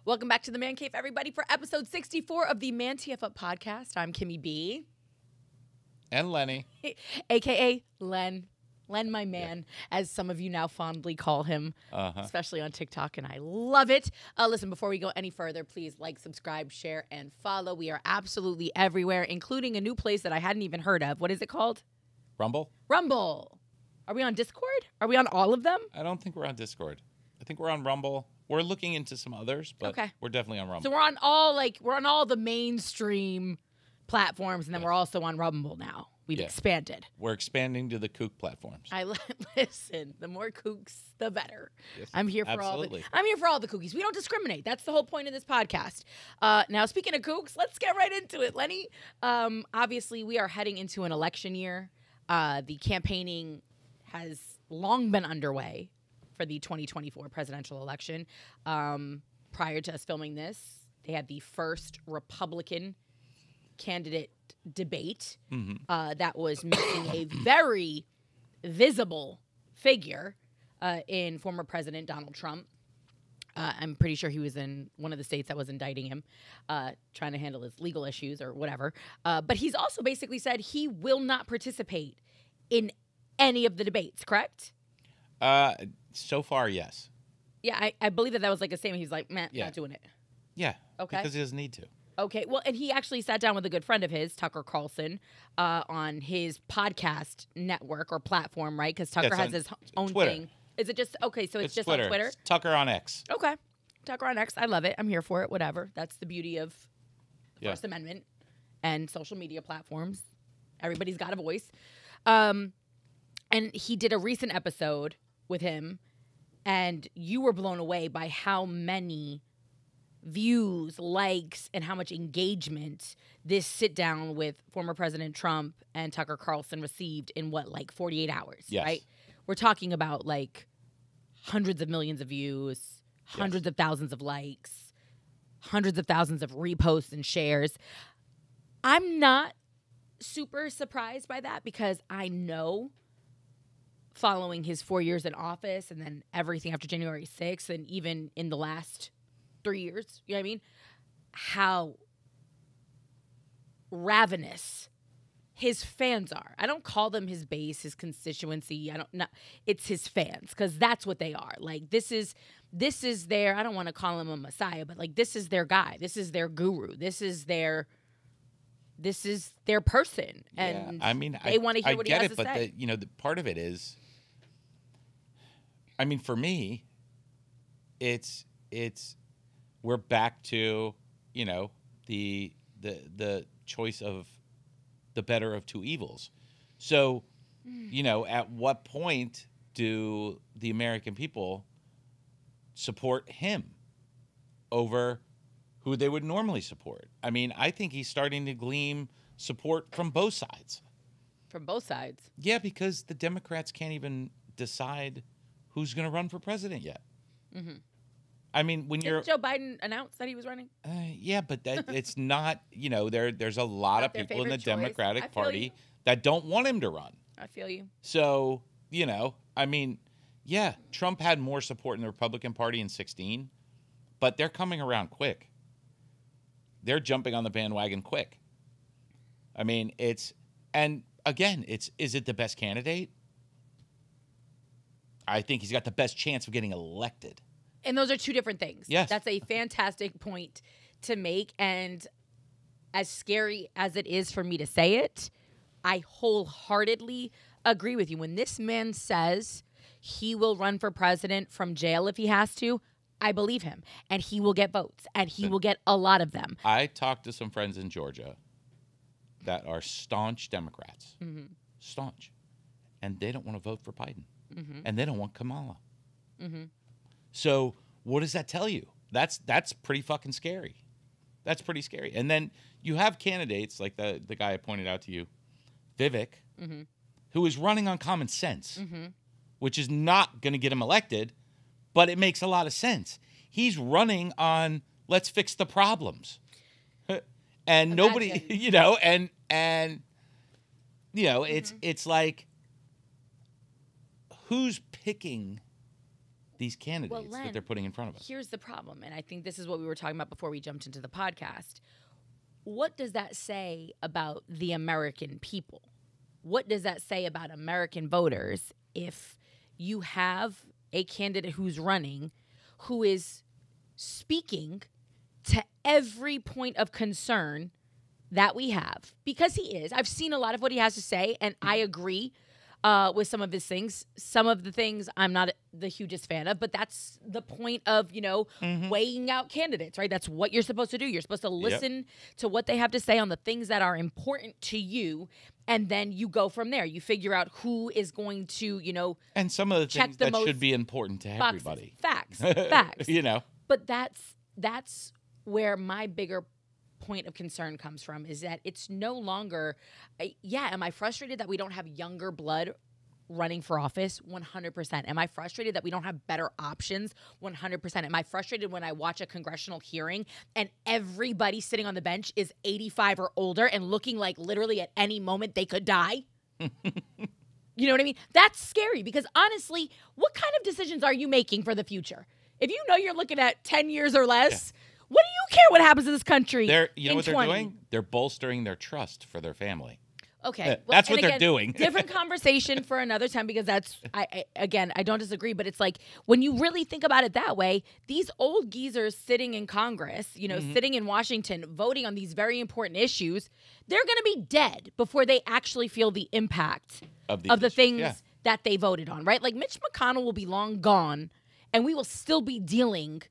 Welcome back to the Man Cave, everybody, for episode 64 of the ManTFup podcast. I'm Kimmy B. And Lenny. A.K.A. Len. Len, my man, as some of you now fondly call him, especially on TikTok, and I love it. Listen, before we go any further, please like, subscribe, share, and follow. We are absolutely everywhere, including a new place that I hadn't even heard of. What is it called? Rumble? Rumble. Are we on Discord? Are we on all of them? I don't think we're on Discord. I think we're on Rumble. We're looking into some others, but we're definitely on Rumble. So we're on all the mainstream platforms, and then we're also on Rumble now. We've expanded. We're expanding to the kook platforms. Listen. The more kooks, the better. Yes, I'm here for all the kookies. We don't discriminate. That's the whole point of this podcast. Now, speaking of kooks, let's get right into it, Lenny. Obviously, we are heading into an election year. The campaigning has long been underway for the 2024 presidential election. Prior to us filming this, they had the first Republican candidate debate that was missing a very visible figure in former President Donald Trump. I'm pretty sure he was in one of the states that was indicting him, trying to handle his legal issues or whatever. But he's also basically said he will not participate in any of the debates, correct? So far, yes. Yeah, I believe that was like a statement. He's like, man, not doing it. Yeah. Okay. Because he doesn't need to. Okay. Well, and he actually sat down with a good friend of his, Tucker Carlson, on his podcast network or platform, right? Because Tucker has his own Twitter. thing. Is it just, okay, so it's just Twitter. on Twitter? It's Tucker on X. Okay. Tucker on X. I love it. I'm here for it. Whatever. That's the beauty of the First Amendment and social media platforms. Everybody's got a voice. And he did a recent episode with him, and you were blown away by how many views, likes, and how much engagement this sit down with former President Trump and Tucker Carlson received in 48 hours, right? We're talking about hundreds of millions of views, hundreds of thousands of likes, hundreds of thousands of reposts and shares. I'm not super surprised by that because I know, following his 4 years in office and then everything after January 6th and even in the last 3 years, you know what I mean? How ravenous his fans are. I don't call them his base, his constituency. I don't know. It's his fans, because that's what they are. This is their, I don't want to call him a messiah, but this is their guy. This is their guru. This is their person. And I mean, they want to hear what he has to say. I get it, but the part of it is, I mean, for me, it's we're back to, the choice of the better of two evils. So, at what point do the American people support him over who they would normally support? I mean, I think he's starting to glean support from both sides. From both sides? Yeah, because the Democrats can't even decide who's going to run for president yet. Mm-hmm. I mean, Didn't Joe Biden announce that he was running? Yeah, but it's not, there's a lot of people in the Democratic Party that don't want him to run. I feel you. So, I mean, yeah, Trump had more support in the Republican Party in 2016, but they're coming around quick. They're jumping on the bandwagon quick. I mean, is it the best candidate? I think he's got the best chance of getting elected. And those are two different things. Yes. That's a fantastic point to make. And as scary as it is for me to say it, I wholeheartedly agree with you. When this man says he will run for president from jail if he has to, I believe him. And he will get votes. And he will get a lot of them. I talked to some friends in Georgia that are staunch Democrats. Mm-hmm. Staunch. And they don't want to vote for Biden. Mm-hmm. And they don't want Kamala. Mm-hmm. So what does that tell you? That's pretty fucking scary. That's pretty scary. And then you have candidates like the guy I pointed out to you, Vivek, who is running on common sense, which is not going to get him elected, but it makes a lot of sense. He's running on let's fix the problems. And nobody, it's like, who's picking these candidates Len, that they're putting in front of us. Here's the problem, and I think this is what we were talking about before we jumped into the podcast. What does that say about the American people? What does that say about American voters if you have a candidate who's running who is speaking to every point of concern that we have? Because he is. I've seen a lot of what he has to say, and I agree with some of his things. Some of the things I'm not the hugest fan of, but that's the point of, weighing out candidates, right? That's what you're supposed to do. You're supposed to listen to what they have to say on the things that are important to you, and then you go from there. You figure out who is going to, and some of the things that should be important to everybody. Facts. But that's where my bigger point of concern comes from, is that it's no longer, am I frustrated that we don't have younger blood running for office? 100%. Am I frustrated that we don't have better options? 100%. Am I frustrated when I watch a congressional hearing and everybody sitting on the bench is 85 or older and looking like literally at any moment they could die? You know what I mean? That's scary, because honestly, what kind of decisions are you making for the future? If you know you're looking at 10 years or less, what do you care what happens in this country? You know what they're doing? They're bolstering their trust for their family. Okay. That's what they're doing. Different conversation for another time, because I don't disagree, but it's like, when you really think about it that way, these old geezers sitting in Congress, sitting in Washington, voting on these very important issues, they're going to be dead before they actually feel the impact of the things that they voted on, right? Like, Mitch McConnell will be long gone, and we will still be dealing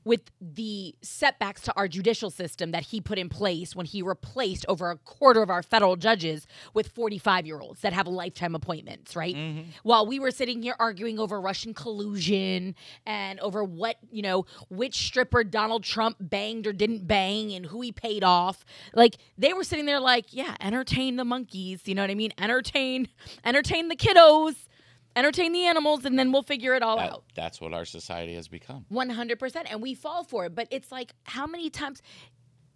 with the setbacks to our judicial system that he put in place when he replaced over a quarter of our federal judges with 45-year-olds that have lifetime appointments, right? While we were sitting here arguing over Russian collusion and over which stripper Donald Trump banged or didn't bang and who he paid off, like, they were sitting there like, entertain the monkeys, you know what I mean? Entertain the kiddos. Entertain the animals, and then we'll figure it all out. That's what our society has become. 100%. And we fall for it. But it's like, how many times,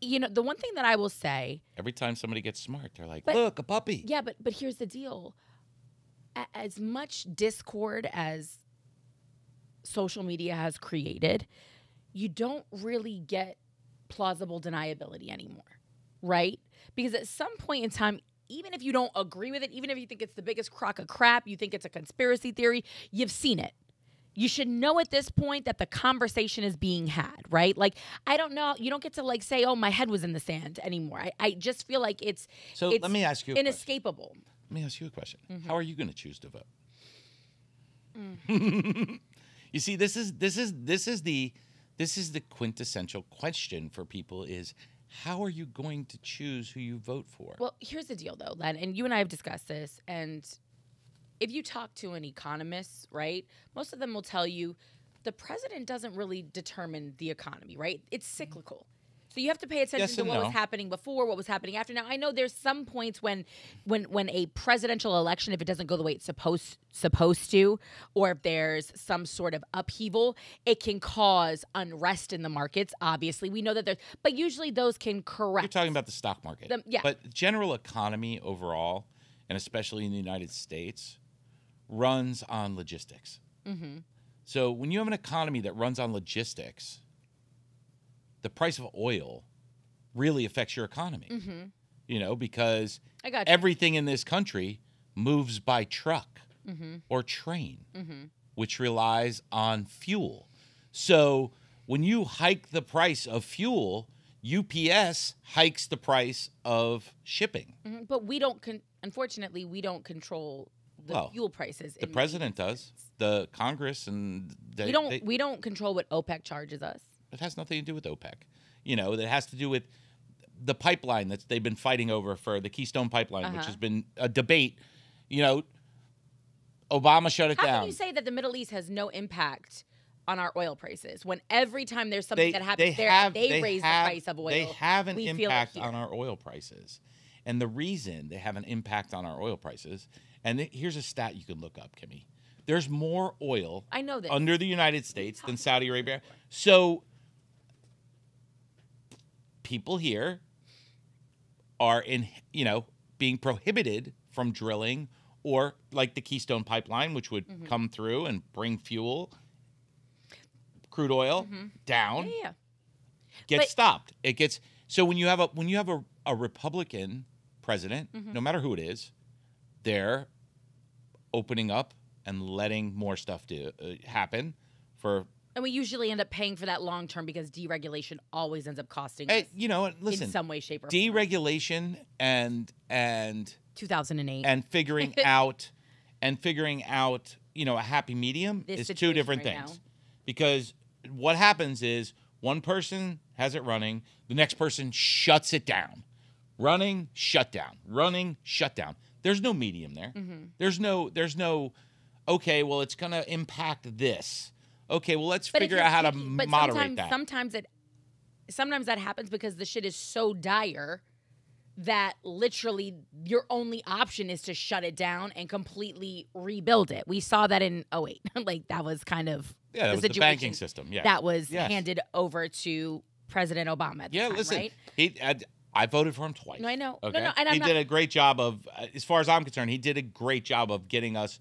the one thing that I will say. Every time somebody gets smart, they're like, look, a puppy. Yeah, but here's the deal. As much discord as social media has created, you don't really get plausible deniability anymore, right? Because at some point in time, even if you don't agree with it, even if you think it's the biggest crock of crap, you think it's a conspiracy theory, you've seen it. You should know at this point that the conversation is being had, right? Like, I don't know. You don't get to say, oh, my head was in the sand anymore. I just feel like it's let me ask you inescapable. Let me ask you a question. How are you going to choose to vote? You see, this is the quintessential question for people is, how are you going to choose who you vote for? Well, here's the deal, though, Len, and you and I have discussed this, and if you talk to an economist, right, most of them will tell you the president doesn't really determine the economy, right? It's cyclical. So you have to pay attention to what was happening before, what was happening after. Now, I know there's some points when a presidential election, if it doesn't go the way it's supposed to, or if there's some sort of upheaval, it can cause unrest in the markets. Obviously, we know that but usually those can correct. You're talking about the stock market. But the general economy overall, and especially in the United States, runs on logistics. So when you have an economy that runs on logistics, the price of oil really affects your economy, because everything in this country moves by truck or train, which relies on fuel. So when you hike the price of fuel, UPS hikes the price of shipping. But we don't, unfortunately, we don't control the fuel prices. The president does. The Congress and we don't control what OPEC charges us. It has nothing to do with OPEC. That has to do with the pipeline that they've been fighting over for the Keystone Pipeline, which has been a debate. Obama shut it down. How can you say that the Middle East has no impact on our oil prices when every time there's something that happens they raise the price of oil? They have an impact on our oil prices. And the reason they have an impact on our oil prices, and here's a stat you can look up, Kimmy. There's more oil under the United States than Saudi Arabia. So people here are being prohibited from drilling, or like the Keystone Pipeline, which would come through and bring fuel crude oil down, But- stopped. It gets so when you have a Republican president, no matter who it is, they're opening up and letting more stuff happen for. And we usually end up paying for that long term because deregulation always ends up costing us Listen, in some way, shape, or form. Deregulation and 2008 and figuring out a happy medium This is two different situation right things. now. Because what happens is one person has it running, the next person shuts it down. Running, shut down. Running, shut down. There's no medium there. There's no okay, well it's going to impact this. Okay, well let's figure out how to moderate that. Sometimes that happens because the shit is so dire that literally your only option is to shut it down and completely rebuild it. We saw that in 2008. Like that was kind of that was the banking system. Yeah, that was handed over to President Obama at the time, listen, right? I voted for him twice. No, I know. Okay? No, and he did a great job of, as far as I'm concerned, he did a great job of getting us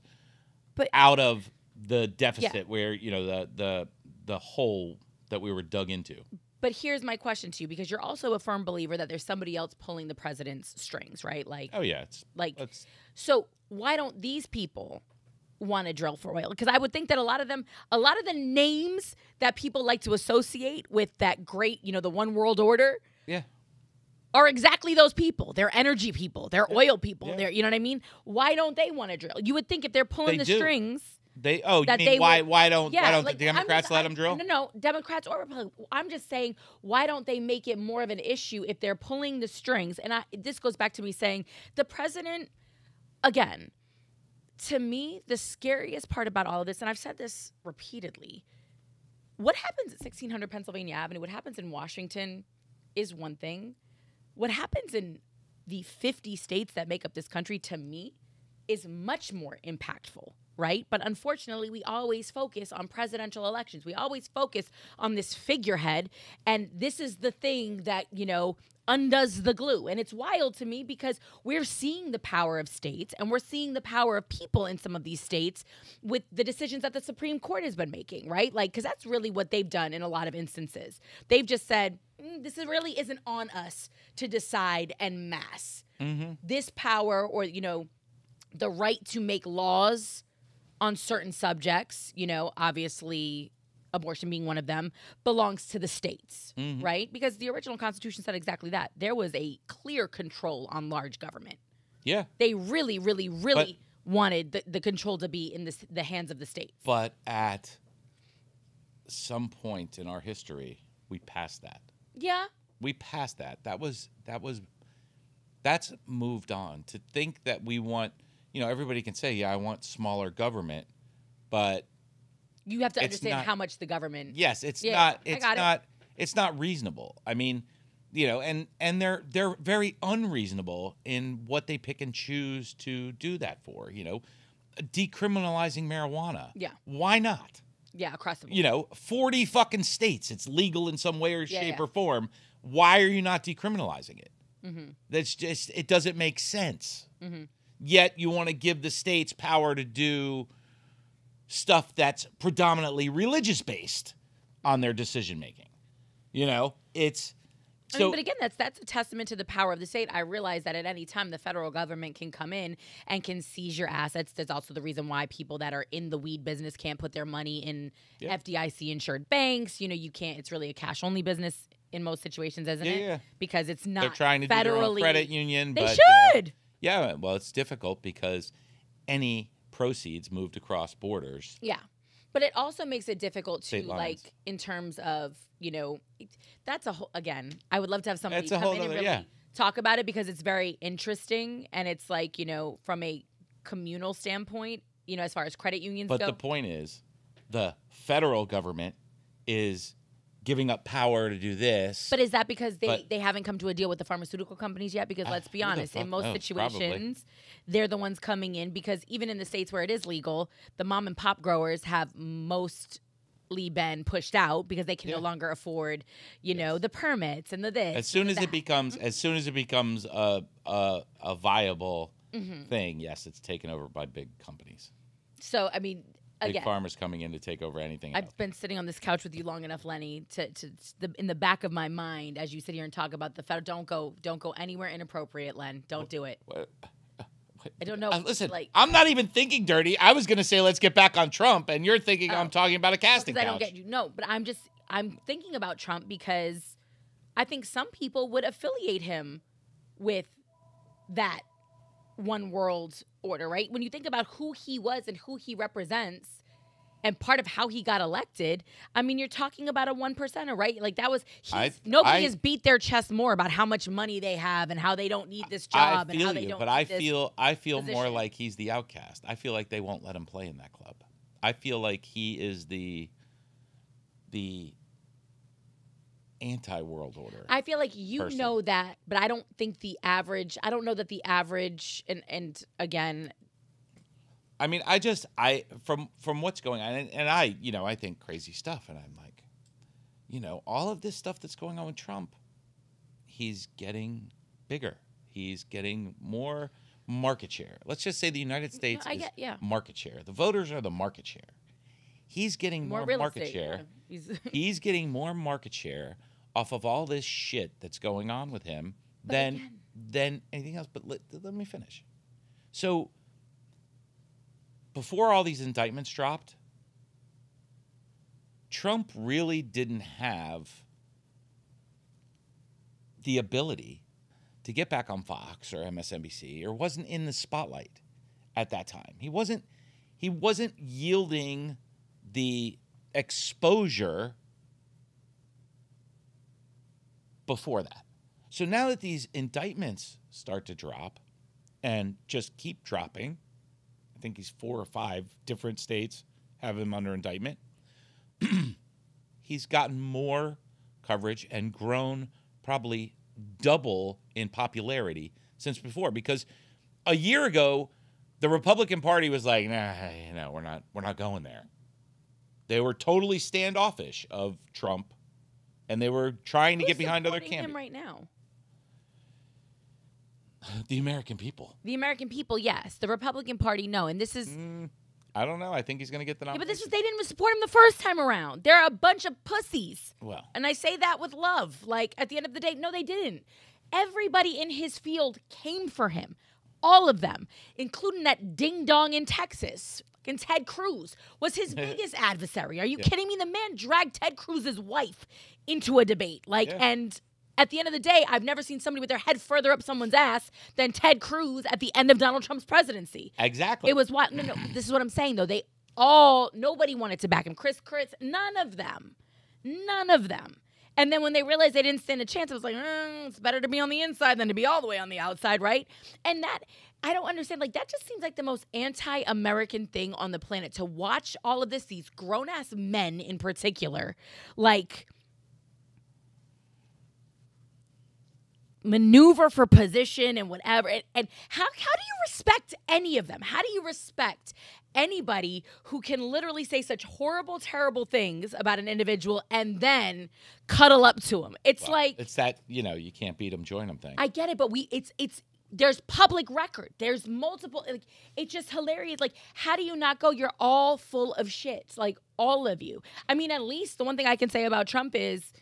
out of the deficit where the hole that we were dug into. But here's my question to you, because you're also a firm believer that there's somebody else pulling the president's strings, right? Like, oh yeah, so why don't these people want to drill for oil? Because I would think that a lot of the names that people like to associate with that great, the one world order, are exactly those people. They're energy people. They're oil people. Yeah. They're, you know what I mean? Why don't they want to drill? You would think if they're pulling the strings. Why don't the Democrats let them drill? No, Democrats or Republicans. I'm just saying, why don't they make it more of an issue if they're pulling the strings? And this goes back to me saying the president, again, to me, the scariest part about all of this, and I've said this repeatedly, what happens at 1600 Pennsylvania Avenue, what happens in Washington is one thing. What happens in the 50 states that make up this country, to me, is much more impactful, right? But unfortunately, we always focus on presidential elections. We always focus on this figurehead, and this is the thing that, undoes the glue. And it's wild to me because we're seeing the power of states and we're seeing the power of people in some of these states with the decisions that the Supreme Court has been making, right? Like, because that's really what they've done in a lot of instances. They've just said, this really isn't on us to decide en masse. This power or, the right to make laws on certain subjects, obviously abortion being one of them, belongs to the states, right? Because the original Constitution said exactly that. There was a clear control on large government. Yeah. They really, really, really wanted the control to be in the hands of the states. But at some point in our history, we passed that. Yeah. We passed that. That's moved on. To think that we want, everybody can say, I want smaller government, but you have to understand how much the government. Yes, it's not reasonable. I mean, and they're very unreasonable in what they pick and choose to do that for. Decriminalizing marijuana. Yeah. Why not? Yeah, across the board. 40 fucking states, it's legal in some way or shape or form. Why are you not decriminalizing it? That's just, it doesn't make sense. Yet you want to give the states power to do stuff that's predominantly religious based on their decision making. It's so. But again, that's a testament to the power of the state. I realize that at any time the federal government can come in and can seize your assets. There's also the reason why people that are in the weed business can't put their money in FDIC insured banks. You can't. It's really a cash only business in most situations, isn't it? Yeah. Because it's not. They're trying to federally, do their own credit union. They should. Well, it's difficult because any proceeds moved across borders. Yeah. But it also makes it difficult to, lines. in terms of, that's a whole, again, I would love to have somebody come in and really talk about it because it's very interesting. And it's like, from a communal standpoint, as far as credit unions go. But the point is, the federal government is giving up power to do this. But is that because they haven't come to a deal with the pharmaceutical companies yet? Because let's be honest, in most situations, they're the ones coming in because even in the states where it is legal, the mom and pop growers have mostly been pushed out because they can no longer afford, the permits and the this. As soon as it becomes a viable thing, yes, it's taken over by big companies. So, I mean, Big Pharma's coming in to take over anything else. I've been sitting on this couch with you long enough, Lenny, in the back of my mind as you sit here and talk about the federal. Don't go anywhere inappropriate, Len. Don't do it. What? I don't know. Listen, I'm not even thinking dirty. I was going to say let's get back on Trump, and you're thinking I'm talking about a casting couch. I don't get you. No, but I'm thinking about Trump because I think some people would affiliate him with that one world order, right? When you think about who he was and who he represents and part of how he got elected, I mean, you're talking about a 1%er, right? Like that was, nobody has beat their chest more about how much money they have and how they don't need this job and how they don't need this I feel position. more like he's the outcast. I feel like they won't let him play in that club. I feel like he is the anti-world order. I feel like you know that, but I don't think I don't know that the average, and again, I mean, from what's going on, and I think crazy stuff, and I'm like, all of this stuff that's going on with Trump, he's getting bigger. He's getting more market share. Let's just say the United States is market share. The voters are the market share. He's getting more market share. Yeah. He's getting more market share off of all this shit that's going on with him than anything else. But let me finish. So before all these indictments dropped, Trump really didn't have the ability to get back on Fox or MSNBC, or wasn't in the spotlight at that time. He wasn't yielding the exposure before that. So now that these indictments start to drop and just keep dropping, I think he's 4 or 5 different states have him under indictment, he's gotten more coverage and grown probably double in popularity since before. Because a year ago, the Republican Party was like, nah, we're not going there. They were totally standoffish of Trump, and they were trying to get behind other candidates. Him right now? The American people. The American people, yes. The Republican Party, no. And this is... I don't know. I think he's going to get the nomination. Yeah, but they didn't support him the first time around. They're a bunch of pussies. Well. And I say that with love. Like, at the end of the day, no, they didn't. Everybody in his field came for him. All of them, including that ding-dong in Texas. And Ted Cruz was his biggest adversary. Are you kidding me? The man dragged Ted Cruz's wife into a debate. And at the end of the day, I've never seen somebody with their head further up someone's ass than Ted Cruz at the end of Donald Trump's presidency. Exactly. It was what? No. This is what I'm saying, though. Nobody wanted to back him. Chris, none of them. And then when they realized they didn't stand a chance, it was like, it's better to be on the inside than to be all the way on the outside, right? And that, I don't understand. Like, that just seems like the most anti-American thing on the planet, to watch all of this, these grown-ass men in particular, like, maneuver for position and whatever. And how do you respect any of them? How do you respect anybody who can literally say such horrible, terrible things about an individual and then cuddle up to him? It's it's that, you can't beat them, join them thing. I get it, but there's public record. There's multiple, it's just hilarious. Like, how do you not go, you're all full of shit? Like, all of you. I mean, at least the one thing I can say about Trump is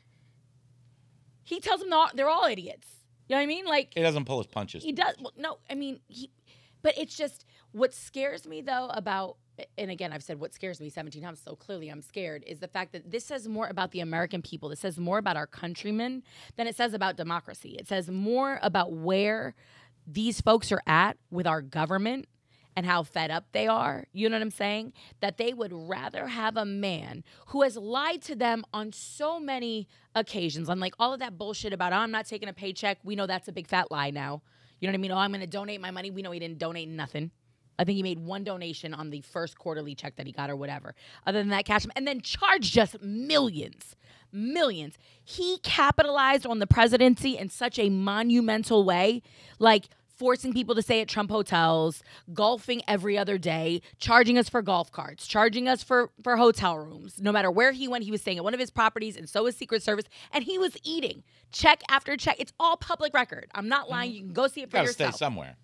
he tells them they're all idiots. You know what I mean? Like, he doesn't pull his punches. He does. Well, no, I mean, but it's just, what scares me, though, about, and again, I've said what scares me 17 times, so clearly I'm scared, is the fact that this says more about the American people. This says more about our countrymen than it says about democracy. It says more about where these folks are at with our government and how fed up they are, you know what I'm saying? That they would rather have a man who has lied to them on so many occasions, on like all of that bullshit about, I'm not taking a paycheck. We know that's a big fat lie now. You know what I mean? I'm going to donate my money. We know he didn't donate nothing. I think he made one donation on the first quarterly check that he got or whatever. Other than that, cash him and then charged us millions. He capitalized on the presidency in such a monumental way, like forcing people to stay at Trump hotels, golfing every other day, charging us for golf carts, charging us for hotel rooms. No matter where he went, he was staying at one of his properties, and so was Secret Service, and he was eating check after check. It's all public record. I'm not lying. You can go see it for yourself. Gotta stay somewhere.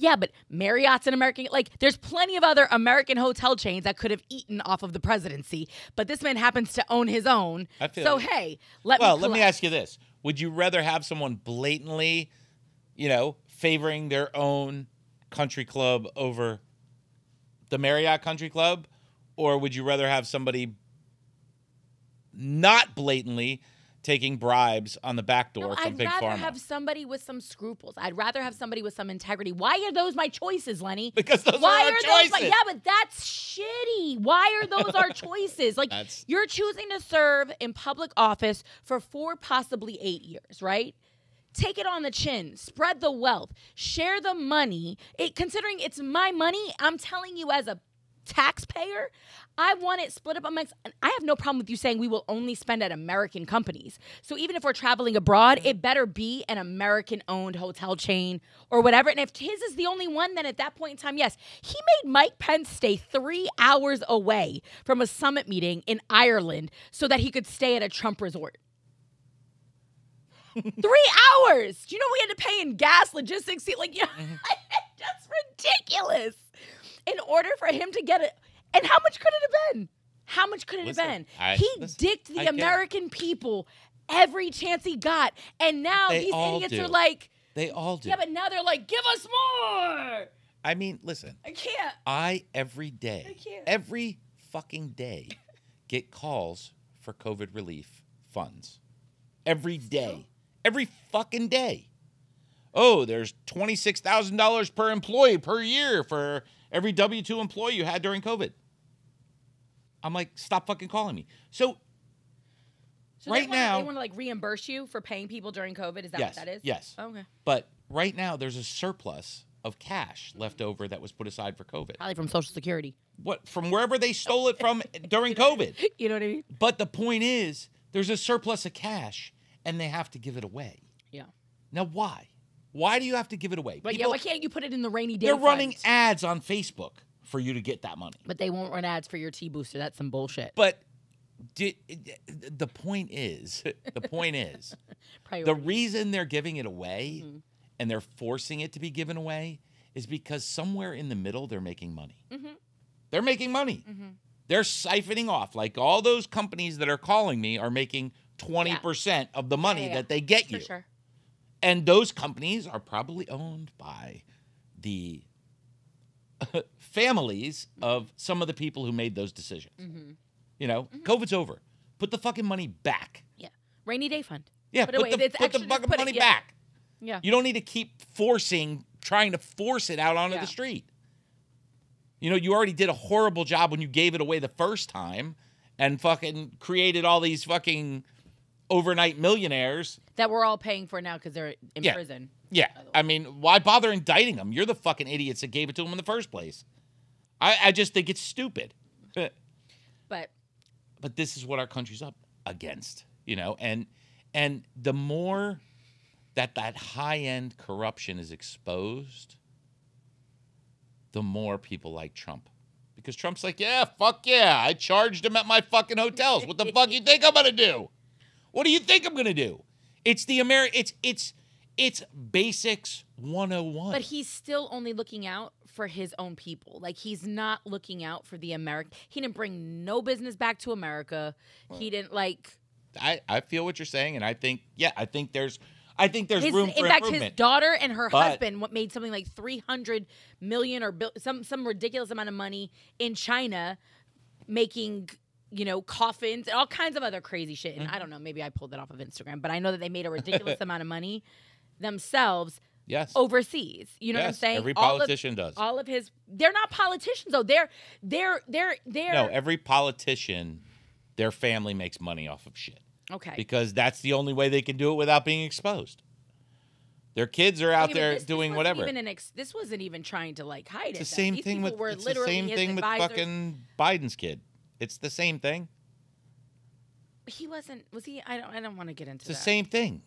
Yeah, but Marriott's an American. Like, there's plenty of other American hotel chains that could have eaten off of the presidency, but this man happens to own his own. So, hey, let me ask you this. Would you rather have someone blatantly, favoring their own country club over the Marriott Country Club? Or would you rather have somebody not blatantly taking bribes on the back door from Big Pharma? I'd rather have somebody with some scruples. I'd rather have somebody with some integrity. Why are those my choices, Lenny? Because those are our choices. Yeah, but that's shitty. Why are those our choices? Like, you're choosing to serve in public office for 4, possibly 8 years, right? Take it on the chin. Spread the wealth. Share the money. Considering it's my money, I'm telling you as a taxpayer, I want it split up amongst. I have no problem with you saying we will only spend at American companies. So even if we're traveling abroad, it better be an American-owned hotel chain or whatever. And if his is the only one, then at that point in time, yes. He made Mike Pence stay 3 hours away from a summit meeting in Ireland so that he could stay at a Trump resort. 3 hours. Do you know we had to pay in gas, logistics? That's ridiculous. In order for him to get it. And how much could it have been? How much could it have been? He dicked the American people every chance he got. And now these idiots are like. They all do. Yeah, but now they're like, give us more. I mean, listen. I can't. Every fucking day, get calls for COVID relief funds. Every day. Every fucking day. Oh, there's $26,000 per employee per year for every W-2 employee you had during COVID. I'm like, stop fucking calling me. So right now, they want to like reimburse you for paying people during COVID. Is that what that is? Yes. Oh, okay. But right now, there's a surplus of cash left over that was put aside for COVID. Probably from Social Security. From wherever they stole it from during COVID. You know what I mean? But the point is, there's a surplus of cash, and they have to give it away. Yeah. Now, why? Why do you have to give it away? But why can't you put it in the rainy day They're fund? running ads on Facebook for you to get that money. But they won't run ads for your T-booster. That's some bullshit. But the point is, the reason they're giving it away and they're forcing it to be given away is because somewhere in the middle they're making money. They're making money. They're siphoning off. Like all those companies that are calling me are making 20% of the money that they get you. For sure. And those companies are probably owned by the families of some of the people who made those decisions. COVID's over. Put the fucking money back. Yeah. Rainy day fund. Yeah, put the fucking money back. Yeah. You don't need to keep trying to force it out onto the street. You already did a horrible job when you gave it away the first time and fucking created all these fucking overnight millionaires that we're all paying for now because they're in prison. Yeah. I mean, why bother indicting them? You're the fucking idiots that gave it to them in the first place. I just think it's stupid. But this is what our country's up against, and the more that high-end corruption is exposed, the more people like Trump. Because Trump's like, yeah, fuck yeah, I charged him at my fucking hotels. What the fuck you think I'm going to do? What do you think I'm going to do? It's the it's basics 101. But he's still only looking out for his own people. Like, he's not looking out for the American. He didn't bring no business back to America. He didn't I feel what you're saying, and I think there's room for in fact, improvement. His daughter and her husband made something like $300 million or some ridiculous amount of money in China, making coffins and all kinds of other crazy shit. And I don't know, maybe I pulled that off of Instagram, but I know that they made a ridiculous amount of money themselves. Yes. Overseas. You know what I'm saying? Every politician does. All of his. They're not politicians though. They're. No, every politician, their family makes money off of shit. Okay. Because that's the only way they can do it without being exposed. Their kids are out there doing whatever. This wasn't even trying to hide it. It's the same thing with fucking Biden's kid. It's the same thing. He wasn't. Was he? I don't want to get into that. It's the same thing.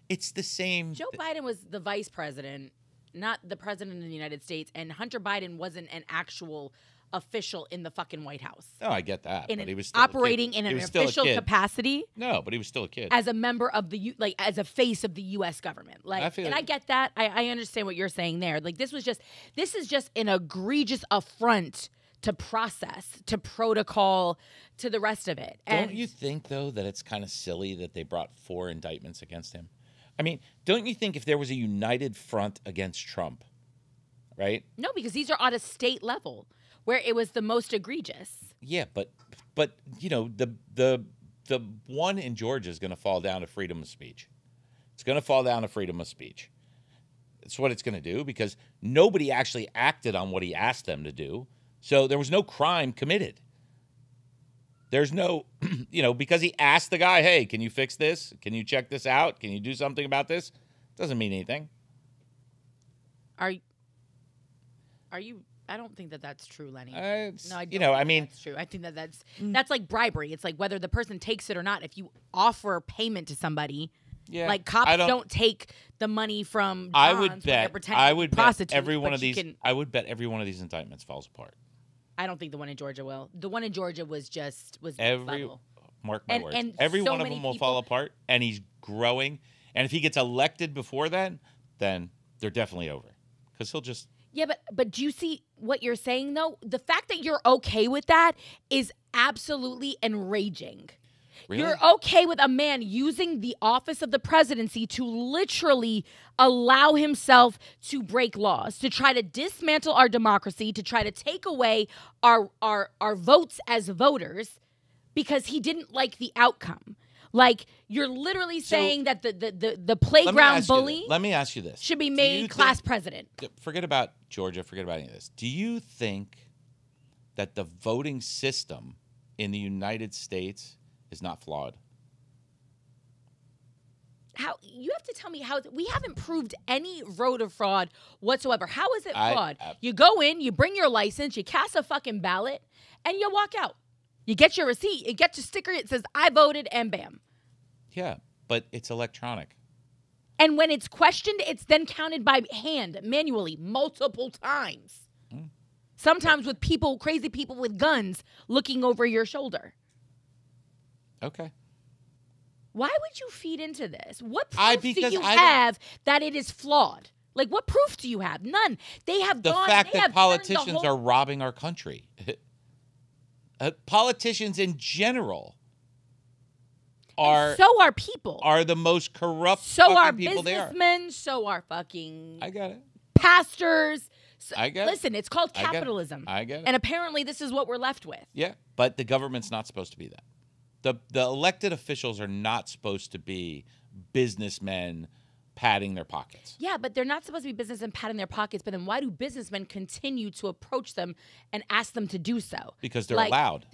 It's the same. Joe Biden was the vice president, not the president of the United States, and Hunter Biden wasn't an actual official in the fucking White House. No, I get that. In but an, he was still operating in an official capacity. No, but he was still a kid. As a member of the, like, as a face of the U.S. government. Like, and I get that. I understand what you're saying there. Like, this is just an egregious affront to process, to protocol, to the rest of it. Don't you think, though, that it's kind of silly that they brought 4 indictments against him? I mean, don't you think if there was a united front against Trump, right? No, because these are at a state level where it was the most egregious. Yeah, but you know, the one in Georgia is going to fall down to freedom of speech. It's going to fall down to freedom of speech. It's what it's going to do because nobody actually acted on what he asked them to do. So there was no crime committed. There's no, you know, because he asked the guy, hey, can you fix this? Can you check this out? Can you do something about this? Doesn't mean anything. Are you? I don't think that that's true, Lenny. No, I don't. You know, I mean, that's true. I think that that's like bribery. It's like whether the person takes it or not. If you offer payment to somebody, like cops don't take the money from. I would bet every one of these. I would bet every one of these indictments falls apart. I don't think the one in Georgia will. The one in Georgia was mark my words. And every one of them will fall apart, and he's growing. And if he gets elected before then they're definitely over because he'll just. Yeah, but do you see what you're saying, though? The fact that you're okay with that is absolutely enraging. Really? You're okay with a man using the office of the presidency to literally allow himself to break laws, to try to dismantle our democracy, to try to take away our votes as voters because he didn't like the outcome. Like, you're literally saying that the playground bully let me ask you this. Should be made class president. Forget about Georgia. Forget about any of this. Do you think that the voting system in the United States is not flawed? How you have to tell me how we haven't proved any voter fraud whatsoever. How is it flawed? You go in, you bring your license, you cast a fucking ballot, and you walk out. You get your receipt, you get your sticker, it says, I voted, and bam. Yeah, but it's electronic. And when it's questioned, it's then counted by hand, manually, multiple times. Sometimes with crazy people with guns looking over your shoulder. Okay. Why would you feed into this? What proof do you have that it is flawed? Like, what proof do you have? None. They have the fact that politicians are robbing our country. Politicians in general so are people. Are the most corrupt so are people they are. Businessmen, so are fucking I get it. Pastors. I get it. Listen, it's called capitalism. I get it. And apparently this is what we're left with. Yeah, but the government's not supposed to be that. The elected officials are not supposed to be businessmen padding their pockets. Yeah, but they're not supposed to be businessmen padding their pockets. But then why do businessmen continue to approach them and ask them to do so? Because they're allowed.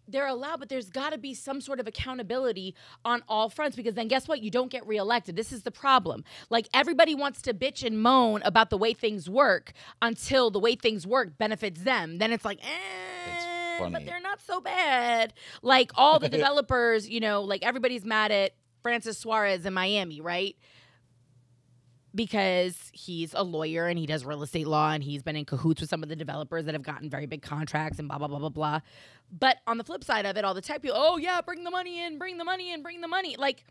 They're allowed, but there's got to be some sort of accountability on all fronts because then guess what? You don't get reelected. This is the problem. Like, everybody wants to bitch and moan about the way things work until the way things work benefits them. Then it's like, It's funny. but they're not so bad. Like, all the developers, like, everybody's mad at Francis Suarez in Miami, right? Because he's a lawyer and he does real estate law and he's been in cahoots with some of the developers that have gotten very big contracts and blah, blah, blah, blah, blah. But on the flip side of it, all the tech people, oh, yeah, bring the money in, bring the money in, bring the money. Like,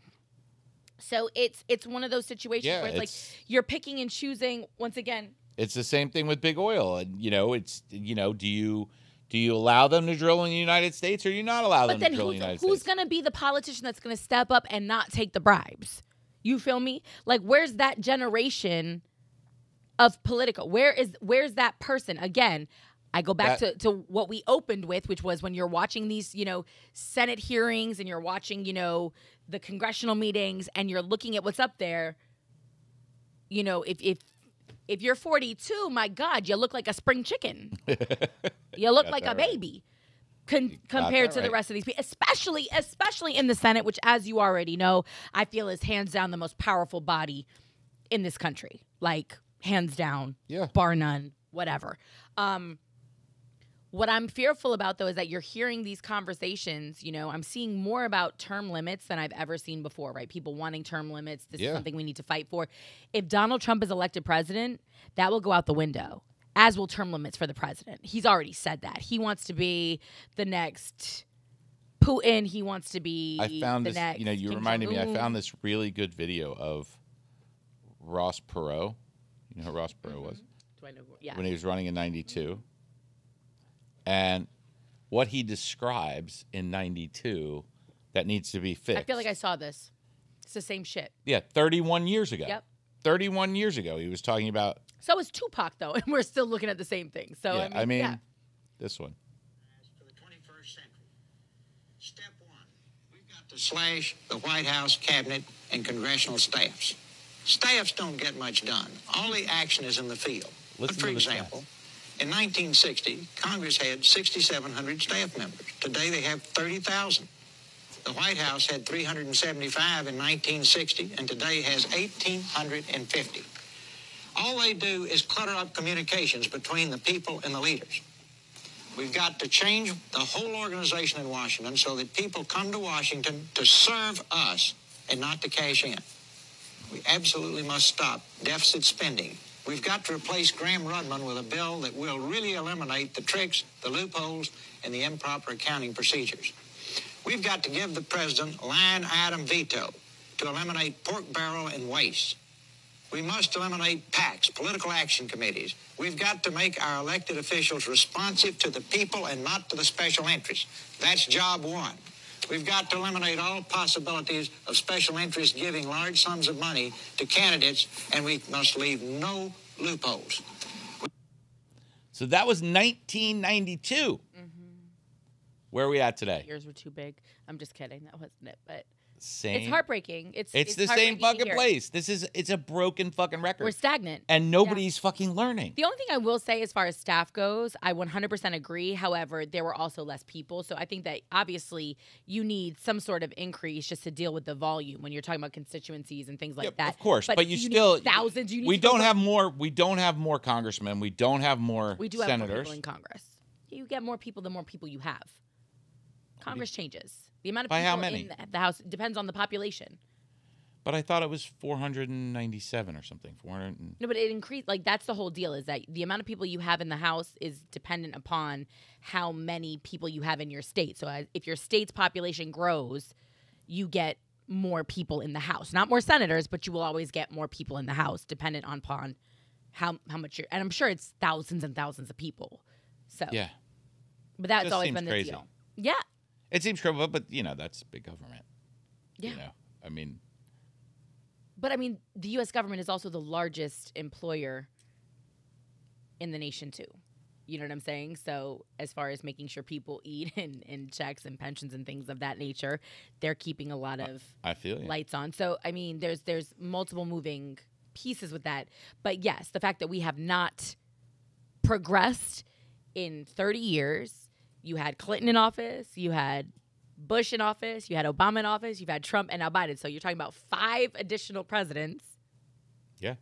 so it's one of those situations where it's like you're picking and choosing once again. It's the same thing with big oil. And, do you allow them to drill in the United States or do you not allow them to drill in the United States? Who's going to be the politician that's going to step up and not take the bribes? You feel me? Like, where's that generation of political? Where's that person? Again, I go back to what we opened with, which was when you're watching these, Senate hearings and you're watching, the congressional meetings and you're looking at what's up there. If you're 42, my God, you look like a spring chicken. You look like a baby. Compared to the rest of these people, especially in the Senate, which, as you already know, I feel is hands down the most powerful body in this country. Like, hands down, bar none, whatever. What I'm fearful about, though, is that you're hearing these conversations. I'm seeing more about term limits than I've ever seen before, right? People wanting term limits. This is something we need to fight for. If Donald Trump is elected president, that will go out the window. as will term limits for the president. He's already said that. He wants to be the next Putin. He wants to be next you Kim reminded me, I Jong-un. found this really good video of Ross Perot. You know who Ross Perot was? Do I know? Yeah. When he was running in 92. And what he describes in 92 that needs to be fixed. I feel like I saw this. It's the same shit. Yeah, 31 years ago. Yep. 31 years ago, he was talking about. So is Tupac, though, and we're still looking at the same thing. So, yeah, this one. For the 21st century. Step one, we've got to slash the White House cabinet and congressional staffs. Staffs don't get much done. All the action is in the field. Listen For to the example, in 1960, Congress had 6,700 staff members. Today they have 30,000. The White House had 375 in 1960, and today has 1,850. All they do is clutter up communications between the people and the leaders. We've got to change the whole organization in Washington so that people come to Washington to serve us and not to cash in. We absolutely must stop deficit spending. We've got to replace Graham-Rudman with a bill that will really eliminate the tricks, the loopholes, and the improper accounting procedures. We've got to give the president line item veto to eliminate pork barrel and waste. We must eliminate PACs, political action committees. We've got to make our elected officials responsive to the people and not to the special interests. That's job one. We've got to eliminate all possibilities of special interests giving large sums of money to candidates, and we must leave no loopholes. So that was 1992. Mm-hmm. Where are we at today? Years were too big. I'm just kidding. That wasn't it. But same. it's heartbreaking. It's the same fucking place. It's a broken fucking record. We're stagnant. And nobody's fucking learning. The only thing I will say as far as staff goes, I 100% agree. However, there were also less people. So I think that obviously you need some sort of increase just to deal with the volume when you're talking about constituencies and things like that. Of course, but you still need thousands. We don't have more congressmen. We don't have more we do senators. have more people in Congress. You get more people the more people you have. Congress changes. The amount of By people how many? in the House depends on the population. But I thought it was 497 or something. 400. No, but it increased. Like, that's the whole deal, is that the amount of people you have in the House is dependent upon how many people you have in your state. So if your state's population grows, you get more people in the House. Not more senators, but you will always get more people in the House, dependent upon how much you're. And I'm sure it's thousands and thousands of people. So yeah. But that's Just always seems been the crazy. deal. Yeah. It seems crazy, but that's big government. Yeah. I mean. But, the U.S. government is also the largest employer in the nation, too. You know what I'm saying? So as far as making sure people eat and checks and pensions and things of that nature, they're keeping a lot of lights on. So, there's multiple moving pieces with that. But, yes, the fact that we have not progressed in 30 years. You had Clinton in office. You had Bush in office. You had Obama in office. You've had Trump and now Biden. So you're talking about 5 additional presidents. Yeah.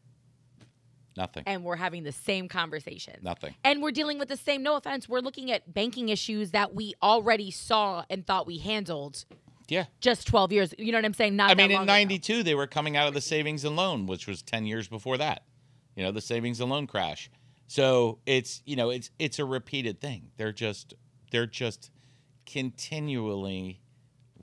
Nothing. And we're having the same conversation. Nothing. And we're dealing with the same, no offense, we're looking at banking issues that we already saw and thought we handled. Yeah. Just 12 years. You know what I'm saying? In 92, they were coming out of the savings and loan, which was 10 years before that. The savings and loan crash. So it's a repeated thing. They're just continually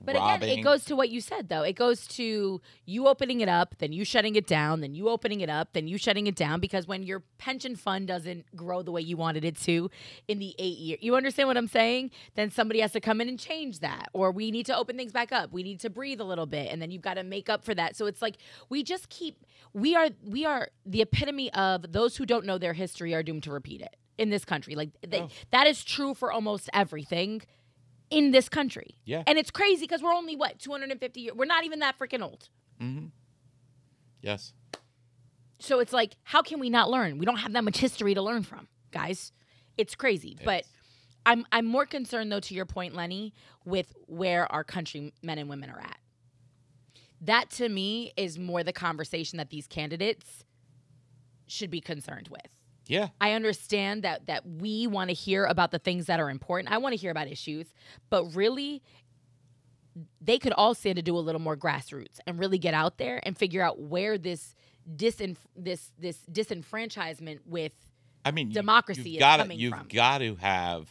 robbing. Again, it goes to what you said, though. It goes to you opening it up, then you shutting it down, then you opening it up, then you shutting it down. Because when your pension fund doesn't grow the way you wanted it to in the 8 years, you understand what I'm saying? Then somebody has to come in and change that. Or we need to open things back up. We need to breathe a little bit. And then you've got to make up for that. So it's like we are the epitome of those who don't know their history are doomed to repeat it in this country. That is true for almost everything in this country. Yeah. And it's crazy because we're only, 250 years? We're not even that freaking old. Mm-hmm. Yes. So it's like, how can we not learn? We don't have that much history to learn from, guys. It's crazy. But I'm more concerned, though, to your point, Lenny, with where our country men and women are at. That, to me, is more the conversation that these candidates should be concerned with. Yeah. I understand that we want to hear about the things that are important. I want to hear about issues, but really, they could all stand to do a little more grassroots and really get out there and figure out where this disenfranchisement with I mean, democracy you've gotta, coming you've from. got to have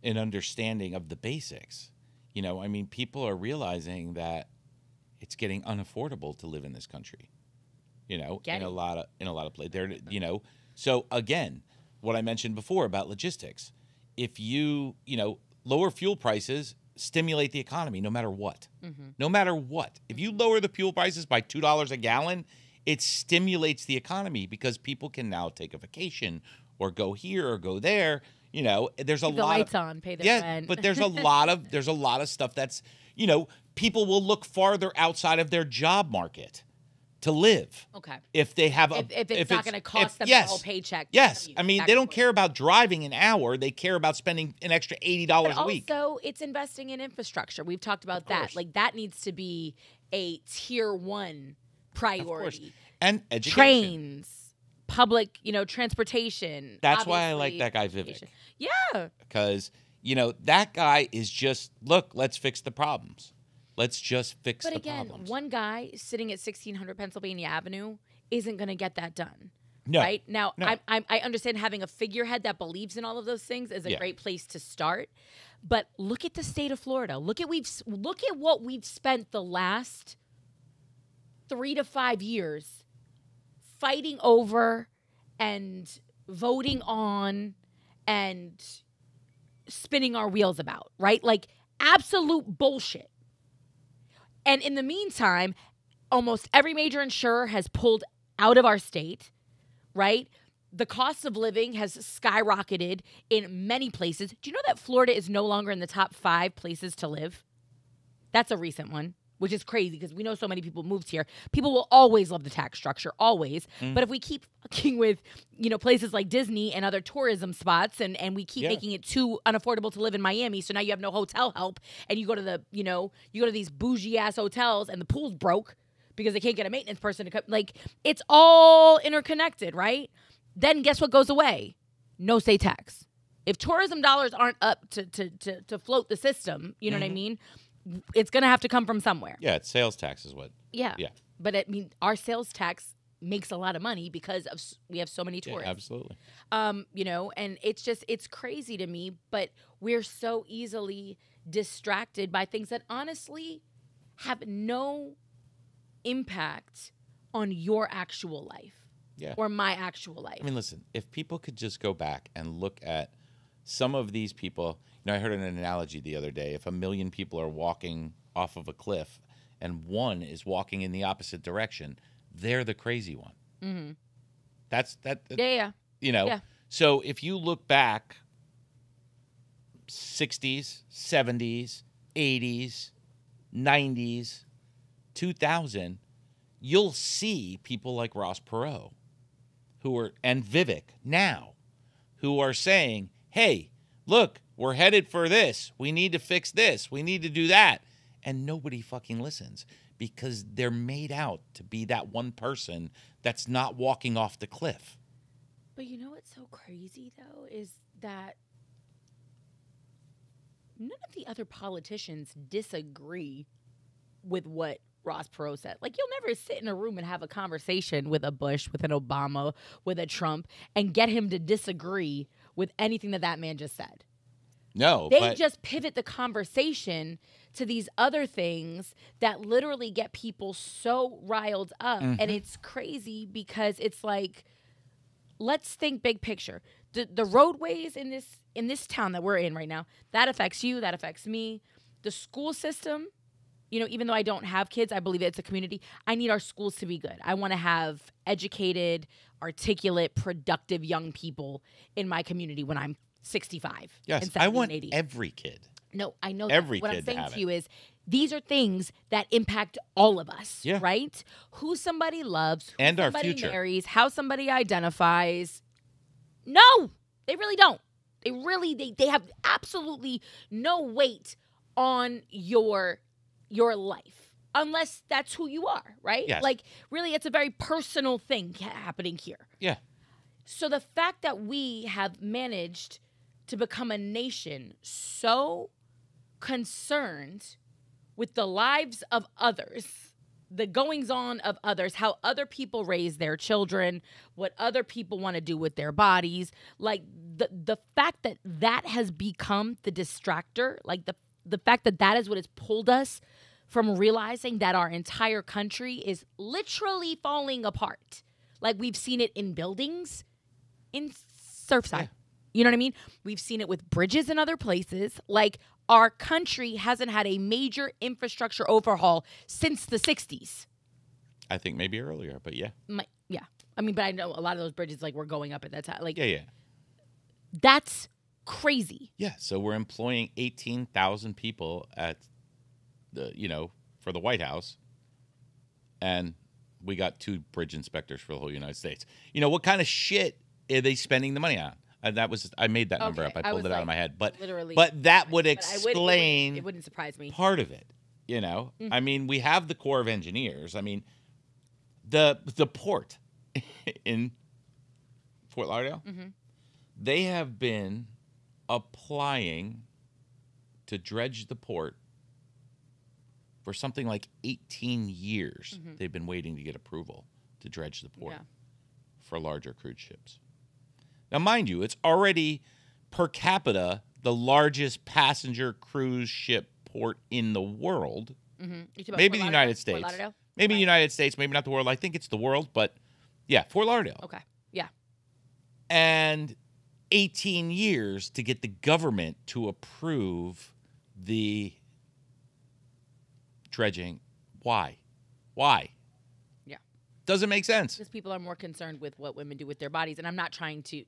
an understanding of the basics. You know, I mean, people are realizing that it's getting unaffordable to live in this country. You know, in a lot of places. There, you know, so again, what I mentioned before about logistics. If you lower fuel prices, stimulate the economy no matter what. No matter what. If you lower the fuel prices by $2 a gallon, it stimulates the economy because people can now take a vacation or go here or go there. You know, there's a Keep lot the lights of on, pay their rent. but there's a lot of stuff that's, people will look farther outside of their job market to live. Okay. If they have if it's not going to cost them a whole paycheck. Yes. I mean, they don't care about driving an hour. They care about spending an extra $80 a week. Also, it's investing in infrastructure. We've talked about that. Like, that needs to be a tier 1 priority. And education. Trains, public, transportation. That's why I like that guy Vivek. Yeah. Because, that guy is just, look, let's fix the problems. Let's just fix the problems. But again, one guy sitting at 1600 Pennsylvania Avenue isn't going to get that done. No. Right? Now, no. I understand having a figurehead that believes in all of those things is a great place to start. But look at the state of Florida. Look at what we've spent the last 3 to 5 years fighting over and voting on and spinning our wheels about, right? Like, absolute bullshit. And in the meantime, almost every major insurer has pulled out of our state, right? The cost of living has skyrocketed in many places. Do you know that Florida is no longer in the top 5 places to live? That's a recent one, which is crazy because we know so many people moved here. People will always love the tax structure, always. But if we keep fucking with, places like Disney and other tourism spots and we keep making it too unaffordable to live in Miami, so now you have no hotel help and you go to you go to these bougie ass hotels and the pool's broke because they can't get a maintenance person to come. Like, it's all interconnected, right? Then guess what goes away? No state tax. If tourism dollars aren't up to float the system, you know what I mean? It's going to have to come from somewhere. Yeah, it's sales tax is what. Yeah. But our sales tax makes a lot of money because we have so many tourists. Yeah, absolutely. And it's crazy to me, but we're so easily distracted by things that honestly have no impact on your actual life. Yeah. Or my actual life. I mean, listen, if people could just go back and look at some of these people, I heard an analogy the other day. If 1 million people are walking off of a cliff and one is walking in the opposite direction, they're the crazy one. Mm-hmm. That's that. Yeah. Yeah. So if you look back 60s, 70s, 80s, 90s, 2000, you'll see people like Ross Perot and Vivek now who are saying, hey, look, we're headed for this. We need to fix this. We need to do that. And nobody fucking listens because they're made out to be that one person that's not walking off the cliff. But you know what's so crazy, though, is that none of the other politicians disagree with what Ross Perot said. Like, you'll never sit in a room and have a conversation with a Bush, with an Obama, with a Trump, and get him to disagree with anything that man just said. No. They just pivot the conversation to these other things that literally get people so riled up. Mm-hmm. And it's crazy because it's like, let's think big picture. The roadways in this town that we're in right now, that affects you, that affects me. The school system, even though I don't have kids, I believe it's a community. I need our schools to be good. I want to have educated, articulate, productive young people in my community when I'm 65. Yes, and 70 I want and 80. every kid. No, I know every that. What kid I'm saying to have to you is these are things that impact all of us, right? Who somebody loves, who and somebody our future marries, how somebody identifies. No, they really don't. They have absolutely no weight on your life unless that's who you are, right? Yes. Like, really, it's a very personal thing happening here. Yeah. So the fact that we have managed to become a nation so concerned with the lives of others the goings-on of others, how other people raise their children, what other people want to do with their bodies. Like, the fact that that has become the distractor, like the fact that that is what has pulled us from realizing that our entire country is literally falling apart. Like, we've seen it in buildings, in Surfside. Yeah. You know what I mean? We've seen it with bridges in other places. Like, our country hasn't had a major infrastructure overhaul since the 60s. I think maybe earlier, but yeah. Yeah. I mean, but I know a lot of those bridges, like, were going up at that time. Like, Yeah. that's crazy. Yeah, so we're employing 18,000 people at for the White House, and we got 2 bridge inspectors for the whole United States. What kind of shit are they spending the money on? I made that number up. I pulled it out of my head, but literally, but that would explain it wouldn't surprise me. part of it. Mm-hmm. I mean, we have the Corps of Engineers. I mean, the port in Fort Lauderdale, Mm-hmm. they have been applying to dredge the port for something like 18 years. Mm-hmm. They've been waiting to get approval to dredge the port for larger cruise ships. Now, mind you, it's already per capita the largest passenger cruise ship port in the world. Mm-hmm. Maybe the United States. Fort Lauderdale? Maybe the Right. United States, maybe not the world. I think it's the world, but yeah, Fort Lauderdale. Okay. Yeah. And 18 years to get the government to approve the dredging. Why? Yeah. Doesn't make sense. Because people are more concerned with what women do with their bodies. And I'm not trying to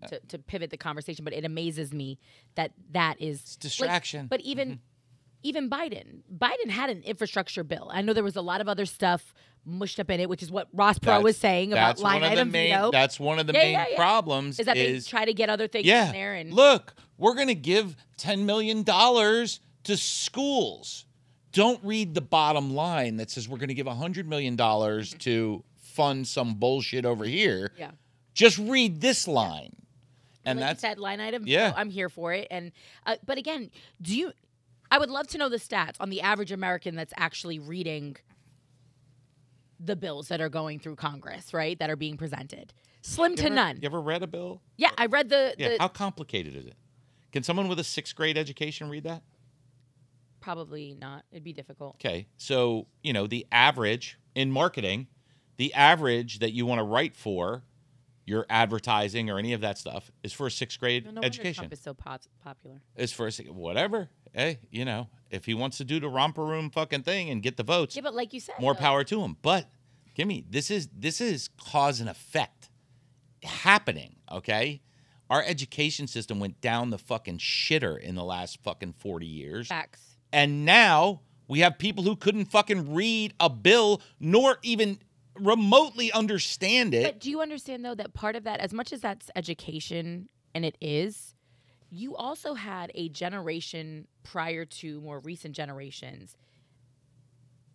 pivot the conversation, but it amazes me that is... It's distraction. Like, but even Biden had an infrastructure bill. I know there was a lot of other stuff mushed up in it, which is what Ross Perot was saying about line item veto. That's one of the main problems. Is that they try to get other things in there. And look, we're going to give $10 million to schools. Don't read the bottom line that says we're going to give $100 million to fund some bullshit over here. Yeah. Just read this line. And like that's you said, line item. Yeah. I'm here for it. And but again, I would love to know the stats on the average American that's actually reading the bills that are going through Congress, right? That are being presented. Slim to none. You ever read a bill? Yeah, I read the How complicated is it? Can someone with a 6th grade education read that? Probably not. It'd be difficult. Okay. So, the average in marketing, the average that you want to write for your advertising or any of that stuff is for a 6th grade No education. wonder Trump is so popular. Is for whatever. Hey, if he wants to do the romper room fucking thing and get the votes, Yeah, but like you said, more power to him. But this is cause and effect happening, okay? Our education system went down the fucking shitter in the last fucking 40 years. Facts. And now we have people who couldn't fucking read a bill nor even remotely understand it. But do you understand, though, that part of that, as much as that's education, and it is, you also had a generation prior to more recent generations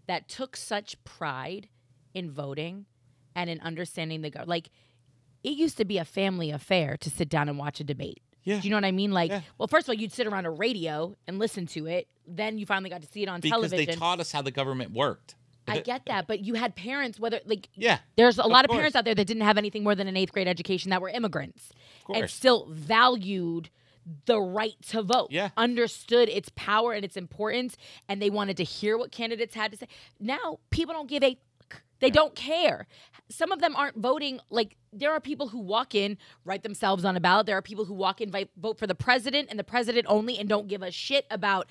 that took such pride in voting and in understanding the government. Like, it used to be a family affair to sit down and watch a debate. Yeah. Do you know what I mean? Like, Yeah. well, first of all, you'd sit around a radio and listen to it. Then you finally got to see it on television. Because they taught us how the government worked. I get that, but you had parents, Yeah, there's a lot of course. parents out there that didn't have anything more than an 8th grade education that were immigrants and course. still valued the right to vote, Yeah. understood its power and its importance, and they wanted to hear what candidates had to say. Now, people don't give a fuck. They don't care. Some of them aren't voting. Like, there are people who walk in, write themselves on a ballot. There are people who walk in, vote for the president and the president only, and don't give a shit about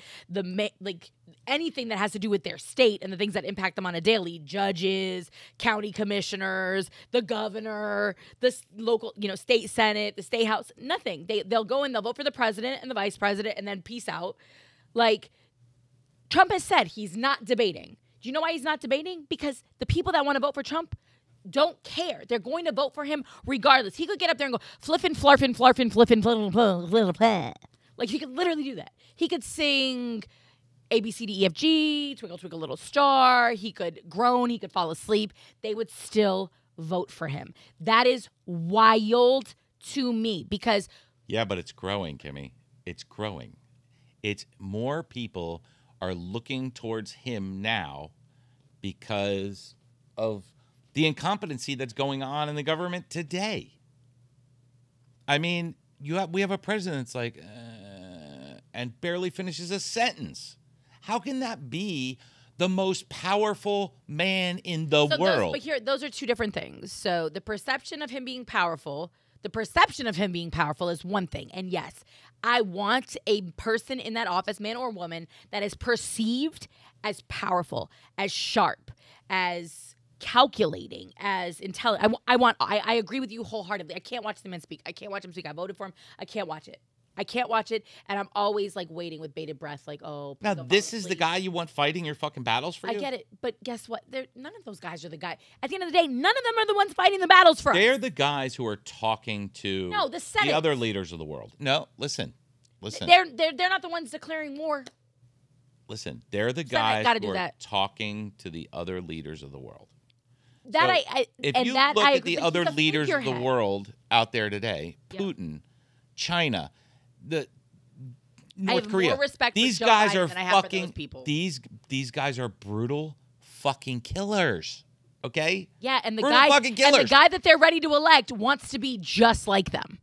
anything that has to do with their state and the things that impact them on a daily. Judges, county commissioners, the governor, the local, state senate, the state house, nothing. They'll go in, they'll vote for the president and the vice president, and then peace out. Like, Trump has said he's not debating. Do you know why he's not debating? Because the people that want to vote for Trump don't care. They're going to vote for him regardless. He could get up there and go, fliffin', flarfin', flarfin', fliffin', fliffin', fliffin', fliffin'. Like, he could literally do that. He could sing A, B, C, D, E, F, G, Twinkle, Twinkle, Little Star. He could groan. He could fall asleep. They would still vote for him. That is wild to me because... Yeah, but it's growing, Kimmy. It's growing. It's more people are looking towards him now because the incompetency that's going on in the government today. I mean, we have a president that's like, and barely finishes a sentence. How can that be the most powerful man in the world? Those are two different things. So the perception of him being powerful is one thing. And yes, I want a person in that office, man or woman, that is perceived as powerful, as sharp, as calculating, as intelligent. I agree with you wholeheartedly. I can't watch the man speak. I can't watch him speak. I voted for him. I can't watch it. And I'm always like waiting with bated breath, like, oh. Now this is the guy you want fighting your fucking battles for you? I get it, but guess what? None of those guys are the guy. At the end of the day, none of them are the ones fighting the battles for us. They're the guys who are talking to the Senate, the other leaders of the world. No, listen. They're not the ones declaring war. Listen, they're the guys who are talking to the other leaders of the world. If you look at the other leaders of the world out there today, Putin, China, North Korea. More respect these for guys Joe are Biden than I have for fucking those people. These guys are brutal fucking killers. Okay? Yeah, and the guy that they're ready to elect wants to be just like them.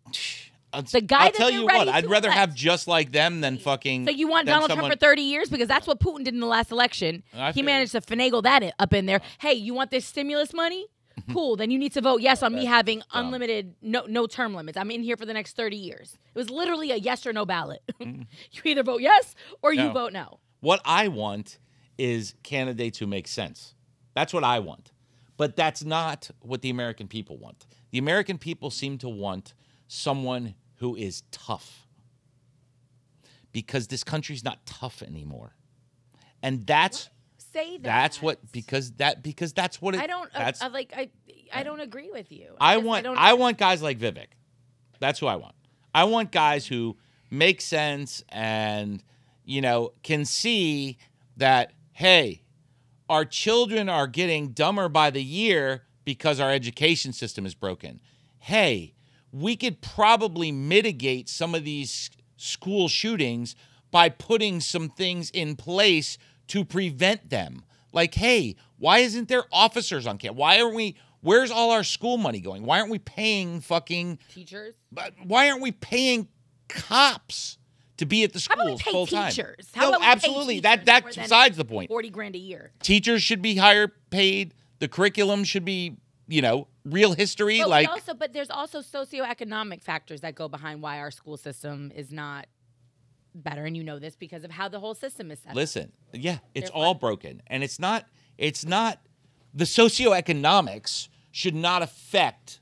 I'll tell you what, I'd rather have just like them than fucking. So you want Donald Trump for 30 years? Because that's what Putin did in the last election. He managed to finagle that up in there. Hey, you want this stimulus money? Cool. Then you need to vote yes on me having unlimited, no term limits. I'm in here for the next 30 years. It was literally a yes or no ballot. You either vote yes or you vote no. What I want is candidates who make sense. That's what I want. But that's not what the American people want. The American people seem to want someone who is tough, because this country's not tough anymore, and that's say that. That's what because that's what it. I don't I don't agree with you. I want guys like Vivek. That's who I want. I want guys who make sense and can see that, hey, our children are getting dumber by the year because our education system is broken. Hey, we could probably mitigate some of these school shootings by putting some things in place to prevent them. Like, hey, why isn't there officers on campus? Where's all our school money going? Why aren't we paying fucking teachers? Why aren't we paying cops to be at the schools full time? Teachers? No, absolutely. That's besides the point. $40,000 a year. Teachers should be higher paid. The curriculum should be, real history. But there's also socioeconomic factors that go behind why our school system is not better, and you know this because of how the whole system is set up. Listen, it's all broken, and it's not. The socioeconomics should not affect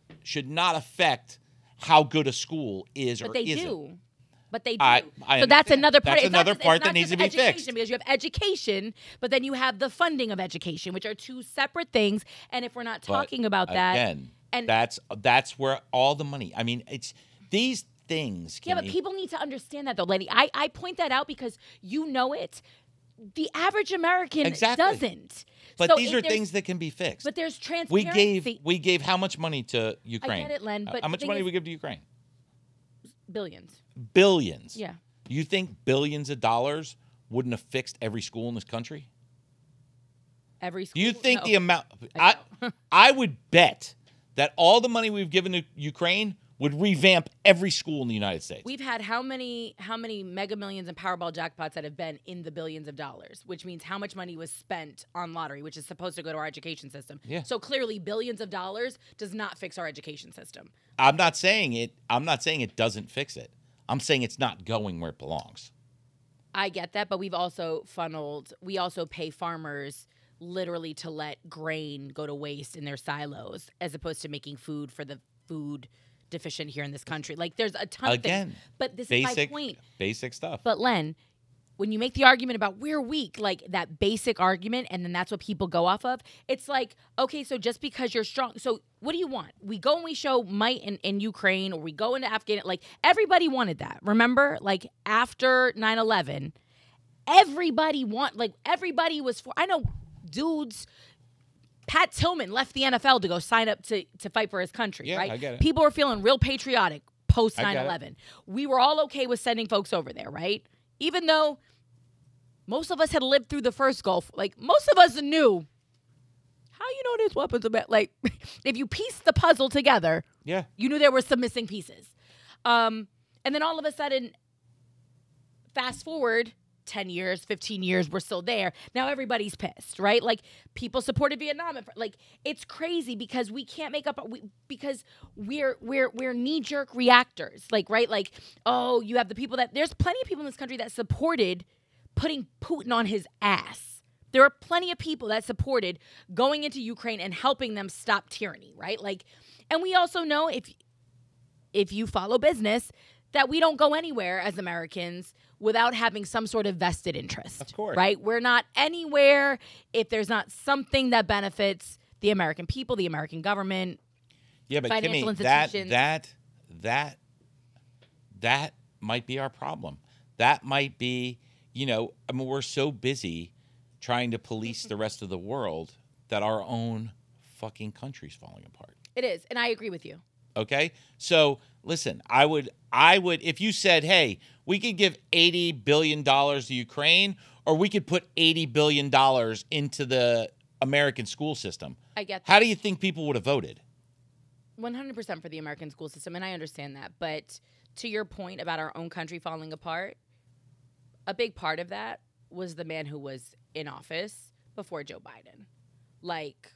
how good a school is or isn't. But they do. So that's another part. That's another part that needs to be fixed. Because you have education, but then you have the funding of education, which are two separate things. And if we're not talking about that, again, and that's where all the money. I mean, it's these things. Yeah, but people need to understand that, though, Lenny. I point that out because you know it. The average American doesn't. But these are things that can be fixed. But there's transparency. We gave how much money to Ukraine? I get it, Len. But how much money did we give to Ukraine? Billions. Yeah. You think billions of dollars wouldn't have fixed every school in this country? Every school? You think the amount... I would bet that all the money we've given to Ukraine would revamp every school in the United States. We've had how many Mega Millions and Powerball jackpots that have been in the billions of dollars, which means how much money was spent on lottery, which is supposed to go to our education system. Yeah. So clearly billions of dollars does not fix our education system. I'm not saying it doesn't fix it. I'm saying it's not going where it belongs. I get that, but we also pay farmers literally to let grain go to waste in their silos as opposed to making food for the food deficient here in this country. Like, there's a ton of things. But this is my point. Basic stuff. But Len, when you make the argument about we're weak, like that basic argument, and then that's what people go off of, it's like, okay, so just because you're strong, so what do you want? We go and we show might in Ukraine, or we go into Afghanistan. Like, everybody wanted that. Remember? Like, after 9/11, everybody was for, I know dudes, Pat Tillman left the NFL to go sign up to fight for his country, right? I get it. People were feeling real patriotic post 9/11. We were all okay with sending folks over there, right? Even though most of us had lived through the first Gulf, like most of us knew how you know there's weapons about, like, if you piece the puzzle together, Yeah. you knew there were some missing pieces. And then all of a sudden, fast forward 10 years, 15 years, we're still there. Now everybody's pissed, right? Like, people supported Vietnam. Like, it's crazy because we can't make up, because we're knee-jerk reactors. Like, right? Like, oh, you have the people there's plenty of people in this country that supported putting Putin on his ass. There are plenty of people that supported going into Ukraine and helping them stop tyranny, right? Like, and we also know, if you follow business, that we don't go anywhere as Americans without having some sort of vested interest. Of course. Right? We're not anywhere if there's not something that benefits the American people, the American government, Yeah, but financial Kimmy, institutions. that might be our problem. That might be, I mean, we're so busy trying to police the rest of the world that our own fucking country's falling apart. It is, and I agree with you. Okay? So, listen, I would if you said, "Hey, we could give $80 billion to Ukraine, or we could put $80 billion into the American school system." I get that. How do you think people would have voted? 100% for the American school system, and I understand that. But to your point about our own country falling apart, a big part of that was the man who was in office before Joe Biden. Like,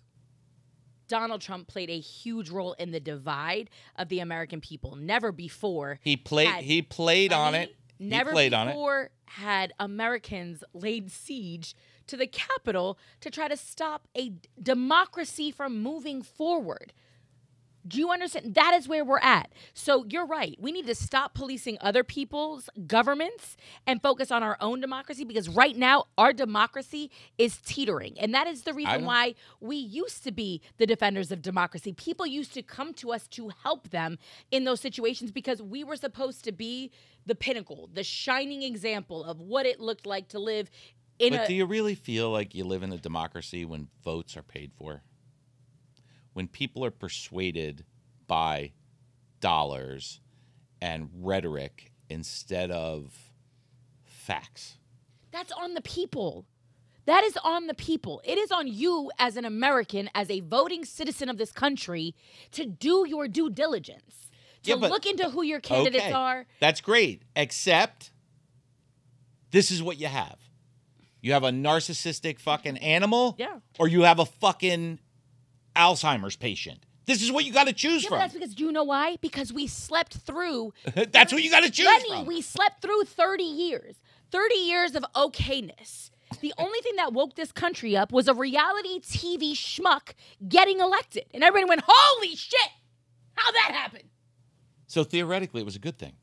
Donald Trump played a huge role in the divide of the American people. Never before He played on it. Never he played on it. before had Americans laid siege to the Capitol to try to stop a democracy from moving forward. Do you understand? That is where we're at. So you're right. We need to stop policing other people's governments and focus on our own democracy, because right now our democracy is teetering. And that is the reason why we used to be the defenders of democracy. People used to come to us to help them in those situations because we were supposed to be the pinnacle, the shining example of what it looked like to live in But do you really feel like you live in a democracy when votes are paid for? When people are persuaded by dollars and rhetoric instead of facts? That's on the people. That is on the people. It is on you as an American, as a voting citizen of this country, to do your due diligence, to look into who your candidates are. That's great, except this is what you have. You have a narcissistic fucking animal, or you have a fucking Alzheimer's patient. This is what you got to choose from. That's because, do you know why? Because we slept through. That's what you got to choose from. We slept through 30 years. 30 years of okayness. The only thing that woke this country up was a reality TV schmuck getting elected. And everybody went, holy shit! How'd that happen? So theoretically, it was a good thing.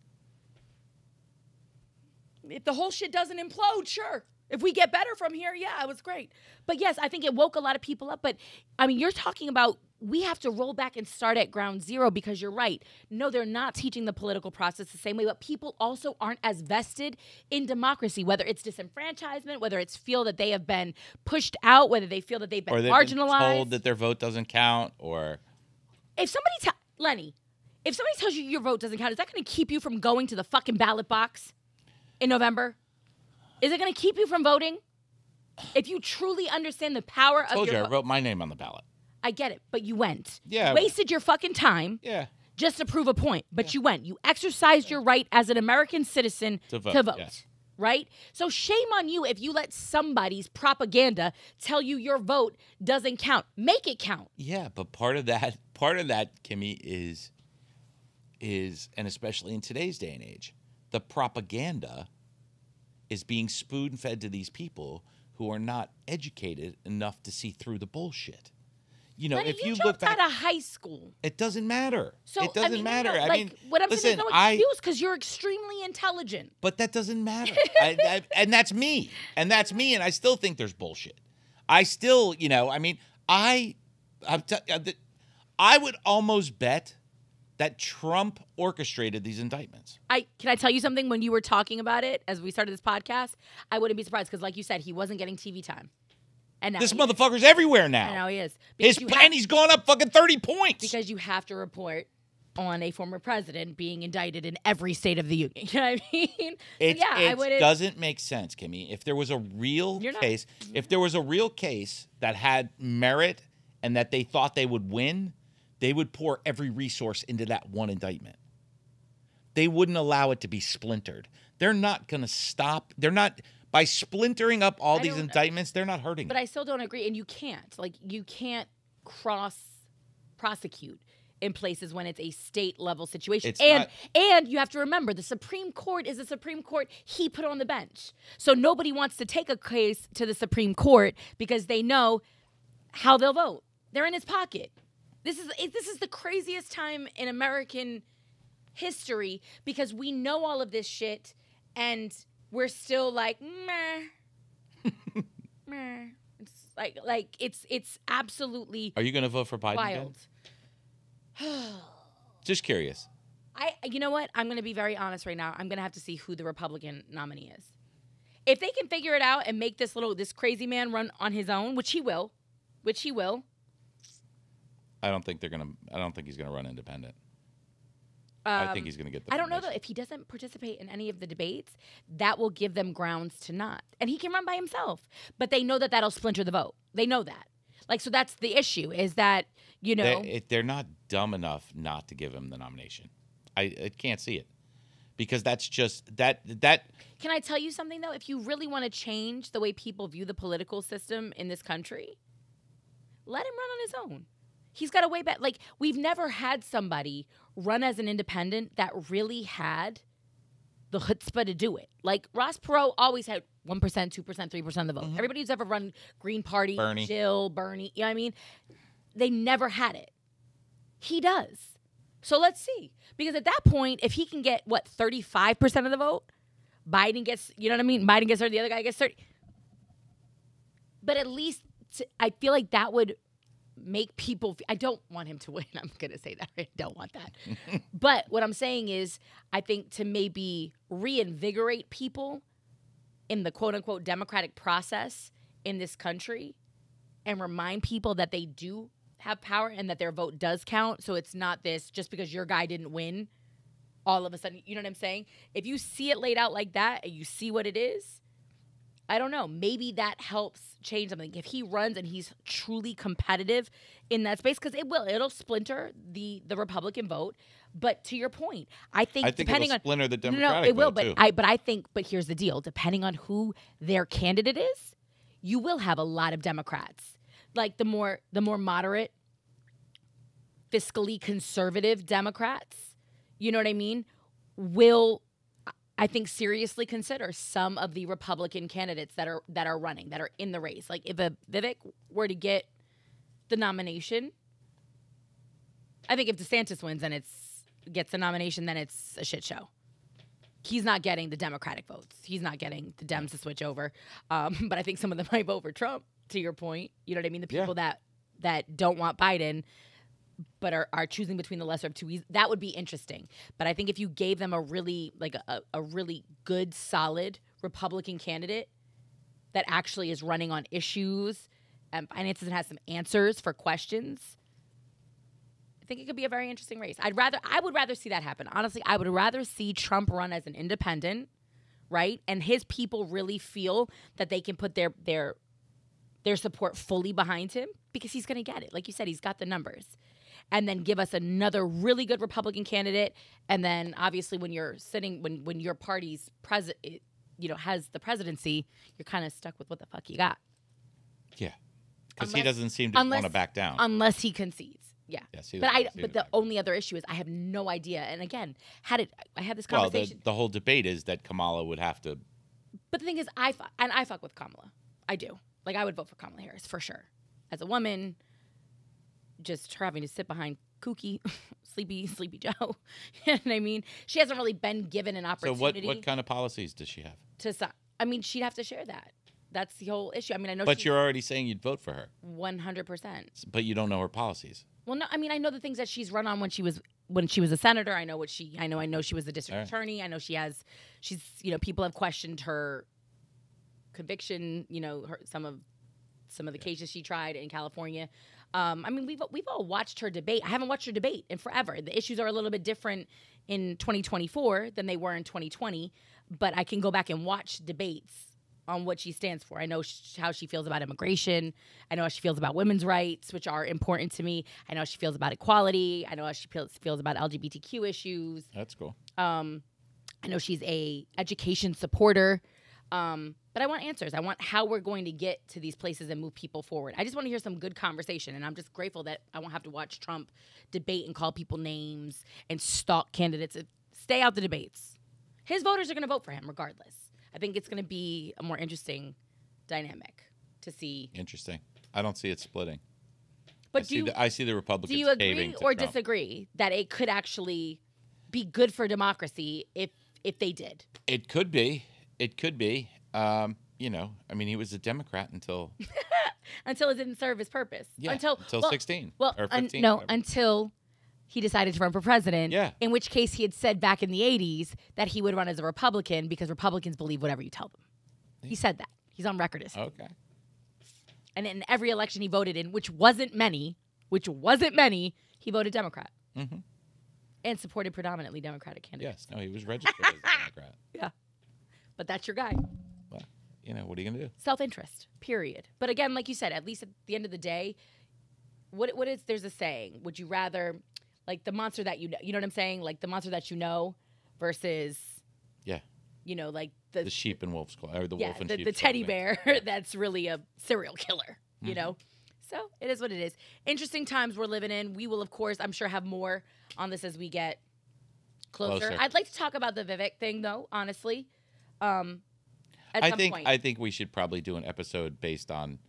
If the whole shit doesn't implode, sure. If we get better from here, yeah, it was great. But yes, I think it woke a lot of people up. But, I mean, you're talking about we have to roll back and start at ground zero, because you're right. No, they're not teaching the political process the same way, but people also aren't as vested in democracy, whether it's disenfranchisement, whether it's feel that they have been pushed out, whether they feel that they've been marginalized. Been told that their vote doesn't count, or... If somebody Lenny, if somebody tells you your vote doesn't count, is that going to keep you from going to the fucking ballot box in November? Is it going to keep you from voting? If you truly understand the power of your... I told you, I wrote my name on the ballot. I get it, but you went. Yeah. Wasted your fucking time. Yeah. Just to prove a point. But you went. You exercised your right as an American citizen to vote. Yes. Right? So shame on you if you let somebody's propaganda tell you your vote doesn't count. Make it count. Yeah, but part of that, Kimmy, is, and especially in today's day and age, the propaganda is being spoon-fed to these people who are not educated enough to see through the bullshit. You know, Lenny, if you dropped look back out of high school. It doesn't matter. So, it doesn't matter. No, I mean, what I'm saying is no excuse, because you're extremely intelligent. But that doesn't matter. And that's me. And that's me. And I still think there's bullshit. I still, I mean, I would almost bet that Trump orchestrated these indictments. Can I tell you something? When you were talking about it as we started this podcast, I wouldn't be surprised, because like you said, he wasn't getting TV time. And now this motherfucker's everywhere now. And now he is. He's gone up fucking 30 points. Because you have to report on a former president being indicted in every state of the union. You know what I mean? It doesn't make sense, Kimmy. If there was a real case, that had merit and that they thought they would win, they would pour every resource into that one indictment. They wouldn't allow it to be splintered. They're not going to stop. They're not, by splintering up all these indictments, they're not hurting. But I still don't agree. And you can't. Like, you can't cross-prosecute in places when it's a state-level situation. And you have to remember, the Supreme Court is the Supreme Court he put on the bench. So nobody wants to take a case to the Supreme Court because they know how they'll vote. They're in his pocket. This is the craziest time in American history because we know all of this shit and we're still like, meh. Meh. It's it's absolutely Are you going to vote for Biden wild. Just curious. You know what? I'm going to be very honest right now. I'm going to have to see who the Republican nominee is. If they can figure it out and make this crazy man run on his own, which he will. I don't think he's going to run independent. I think he's going to get the I don't know, though. If he doesn't participate in any of the debates, that will give them grounds to not. And he can run by himself. But they know that that'll splinter the vote. They know that. Like, so that's the issue is that, you know. They're not dumb enough not to give him the nomination. I can't see it. Because that's just, that. Can I tell you something, though? If you really want to change the way people view the political system in this country, let him run on his own. He's got a way back. Like, we've never had somebody run as an independent that really had the chutzpah to do it. Like, Ross Perot always had 1%, 2%, 3% of the vote. Everybody who's ever run Green Party, Bernie. Jill, Bernie, you know what I mean? They never had it. He does. So let's see. Because at that point, if he can get, 35% of the vote? Biden gets, you know what I mean? Biden gets 30, the other guy gets 30. But at least, I feel like that would make people, I don't want him to win. I'm going to say that. I don't want that. But what I'm saying is, I think to maybe reinvigorate people in the quote unquote democratic process in this country and remind people that they do have power and that their vote does count. So it's not this just because your guy didn't win, all of a sudden, you know what I'm saying? If you see it laid out like that and you see what it is, I don't know. Maybe that helps change something. If he runs and he's truly competitive in that space, because it'll splinter the Republican vote. But to your point, I think depending it'll on splinter the Democratic it will. vote But but here's the deal: depending on who their candidate is, you will have a lot of Democrats, like the more moderate, fiscally conservative Democrats. You know what I mean? Will, I think, seriously consider some of the Republican candidates that are running, that are in the race. Like, if a Vivek were to get the nomination, I think if DeSantis wins and gets the nomination, then it's a shit show. He's not getting the Democratic votes. He's not getting the Dems to switch over. But I think some of them might vote for Trump, to your point. You know what I mean? The people that don't want Biden but are choosing between the lesser of two evils, that would be interesting. But I think if you gave them a really really good, solid Republican candidate that actually is running on issues and finances and has some answers for questions, I think it could be a very interesting race. I would rather see that happen. Honestly, I would rather see Trump run as an independent, right? And his people really feel that they can put their support fully behind him because he's going to get it. Like you said, he's got the numbers. And then give us another really good Republican candidate. And then obviously when you're sitting, when your party's president, has the presidency, you're kind of stuck with what the fuck you got. Yeah. Because he doesn't seem to want to back down. Unless he concedes. Yeah. Yes, but the only other issue is I have no idea. And again, I had this conversation. Well, the whole debate is that Kamala would have to. But the thing is, I fuck with Kamala. I do. Like, I would vote for Kamala Harris for sure. As a woman, just her having to sit behind kooky, sleepy Joe. You know what I mean? She hasn't really been given an opportunity. So what kind of policies does she have? She'd have to share that. That's the whole issue. I mean, I know. But you're already saying you'd vote for her. 100%. But you don't know her policies. Well, no. I mean, I know the things that she's run on when she was a senator. I know I know she was a district attorney. I know she's. People have questioned her conviction. Some of the cases she tried in California. I mean, we've all watched her debate. I haven't watched her debate in forever. The issues are a little bit different in 2024 than they were in 2020, but I can go back and watch debates on what she stands for. I know how she feels about immigration. I know how she feels about women's rights, which are important to me. I know how she feels about equality. I know how she feels about LGBTQ issues. That's cool. I know she's a education supporter. But I want answers. I want how we're going to get to these places and move people forward. I just want to hear some good conversation. And I'm just grateful that I won't have to watch Trump debate and call people names and stalk candidates. Stay out the debates. His voters are going to vote for him regardless. I think it's going to be a more interesting dynamic to see. Interesting. I don't see it splitting. But I see the Republicans. Do you agree caving to or Trump. disagree that it could actually be good for democracy if they did? It could be. It could be. You know, I mean, he was a Democrat until until it didn't serve his purpose. Yeah, until 16. Well, or 15. Until he decided to run for president. Yeah. In which case he had said back in the 80s that he would run as a Republican because Republicans believe whatever you tell them. He said that. He's on record as saying. Okay. And in every election he voted in, which wasn't many, he voted Democrat. Mm-hmm. And supported predominantly Democratic candidates. Yes. No, he was registered as a Democrat. Yeah. But that's your guy. Well, you know, what are you going to do? Self-interest, period. But again, like you said, at least at the end of the day, what is, there's a saying, would you rather, like the monster that you know what I'm saying? Like the monster that you know versus, Yeah. you know, like the sheep and wolf's clothing, or the wolf and sheep's the teddy clothing. bear that's really a serial killer, you know? So it is what it is. Interesting times we're living in. We will, of course, I'm sure, have more on this as we get closer. I'd like to talk about the Vivek thing, though, honestly. At some point. I think we should probably do an episode based on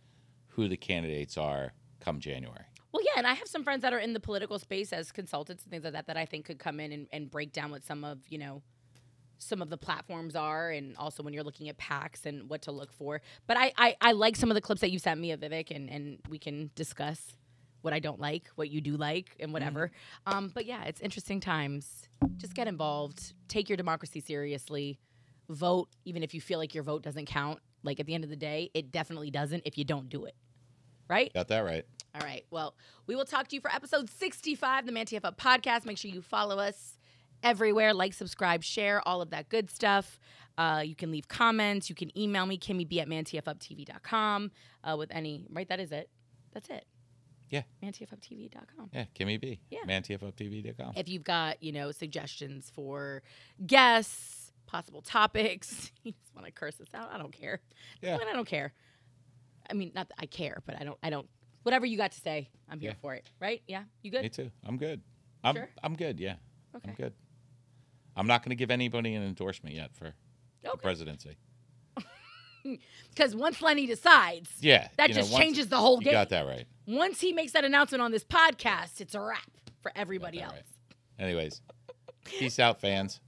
who the candidates are come January. Well, yeah, and I have some friends that are in the political space as consultants and things like that I think could come in and break down what some of the platforms are, and also when you're looking at PACs and what to look for. But I like some of the clips that you sent me of Vivek, and we can discuss what I don't like, what you do like, and whatever. But yeah, it's interesting times. Just get involved. Take your democracy seriously. Vote, even if you feel like your vote doesn't count. Like at the end of the day, it definitely doesn't if you don't do it. Right? Got that right. All right. Well, we will talk to you for episode 65, the ManTFup podcast. Make sure you follow us everywhere. Like, subscribe, share, all of that good stuff. You can leave comments. You can email me, kimmyb@mantfuptv.com with any, right? That is it. That's it. Yeah. ManTFuptv.com. Yeah, Kimmy B. Yeah. ManTFuptv.com. If you've got, suggestions for guests, possible topics, you just want to curse us out, I don't care. Yeah. I don't care. I mean, not that I care, but I don't. Whatever you got to say, I'm here for it. Right? Yeah? You good? Me too. I'm good. Sure? I'm good, yeah. Okay. I'm good. I'm not going to give anybody an endorsement yet for the presidency. Because once Lenny decides, that just changes the whole game. You got that right. Once he makes that announcement on this podcast, it's a wrap for everybody else. Right. Anyways, peace out, fans.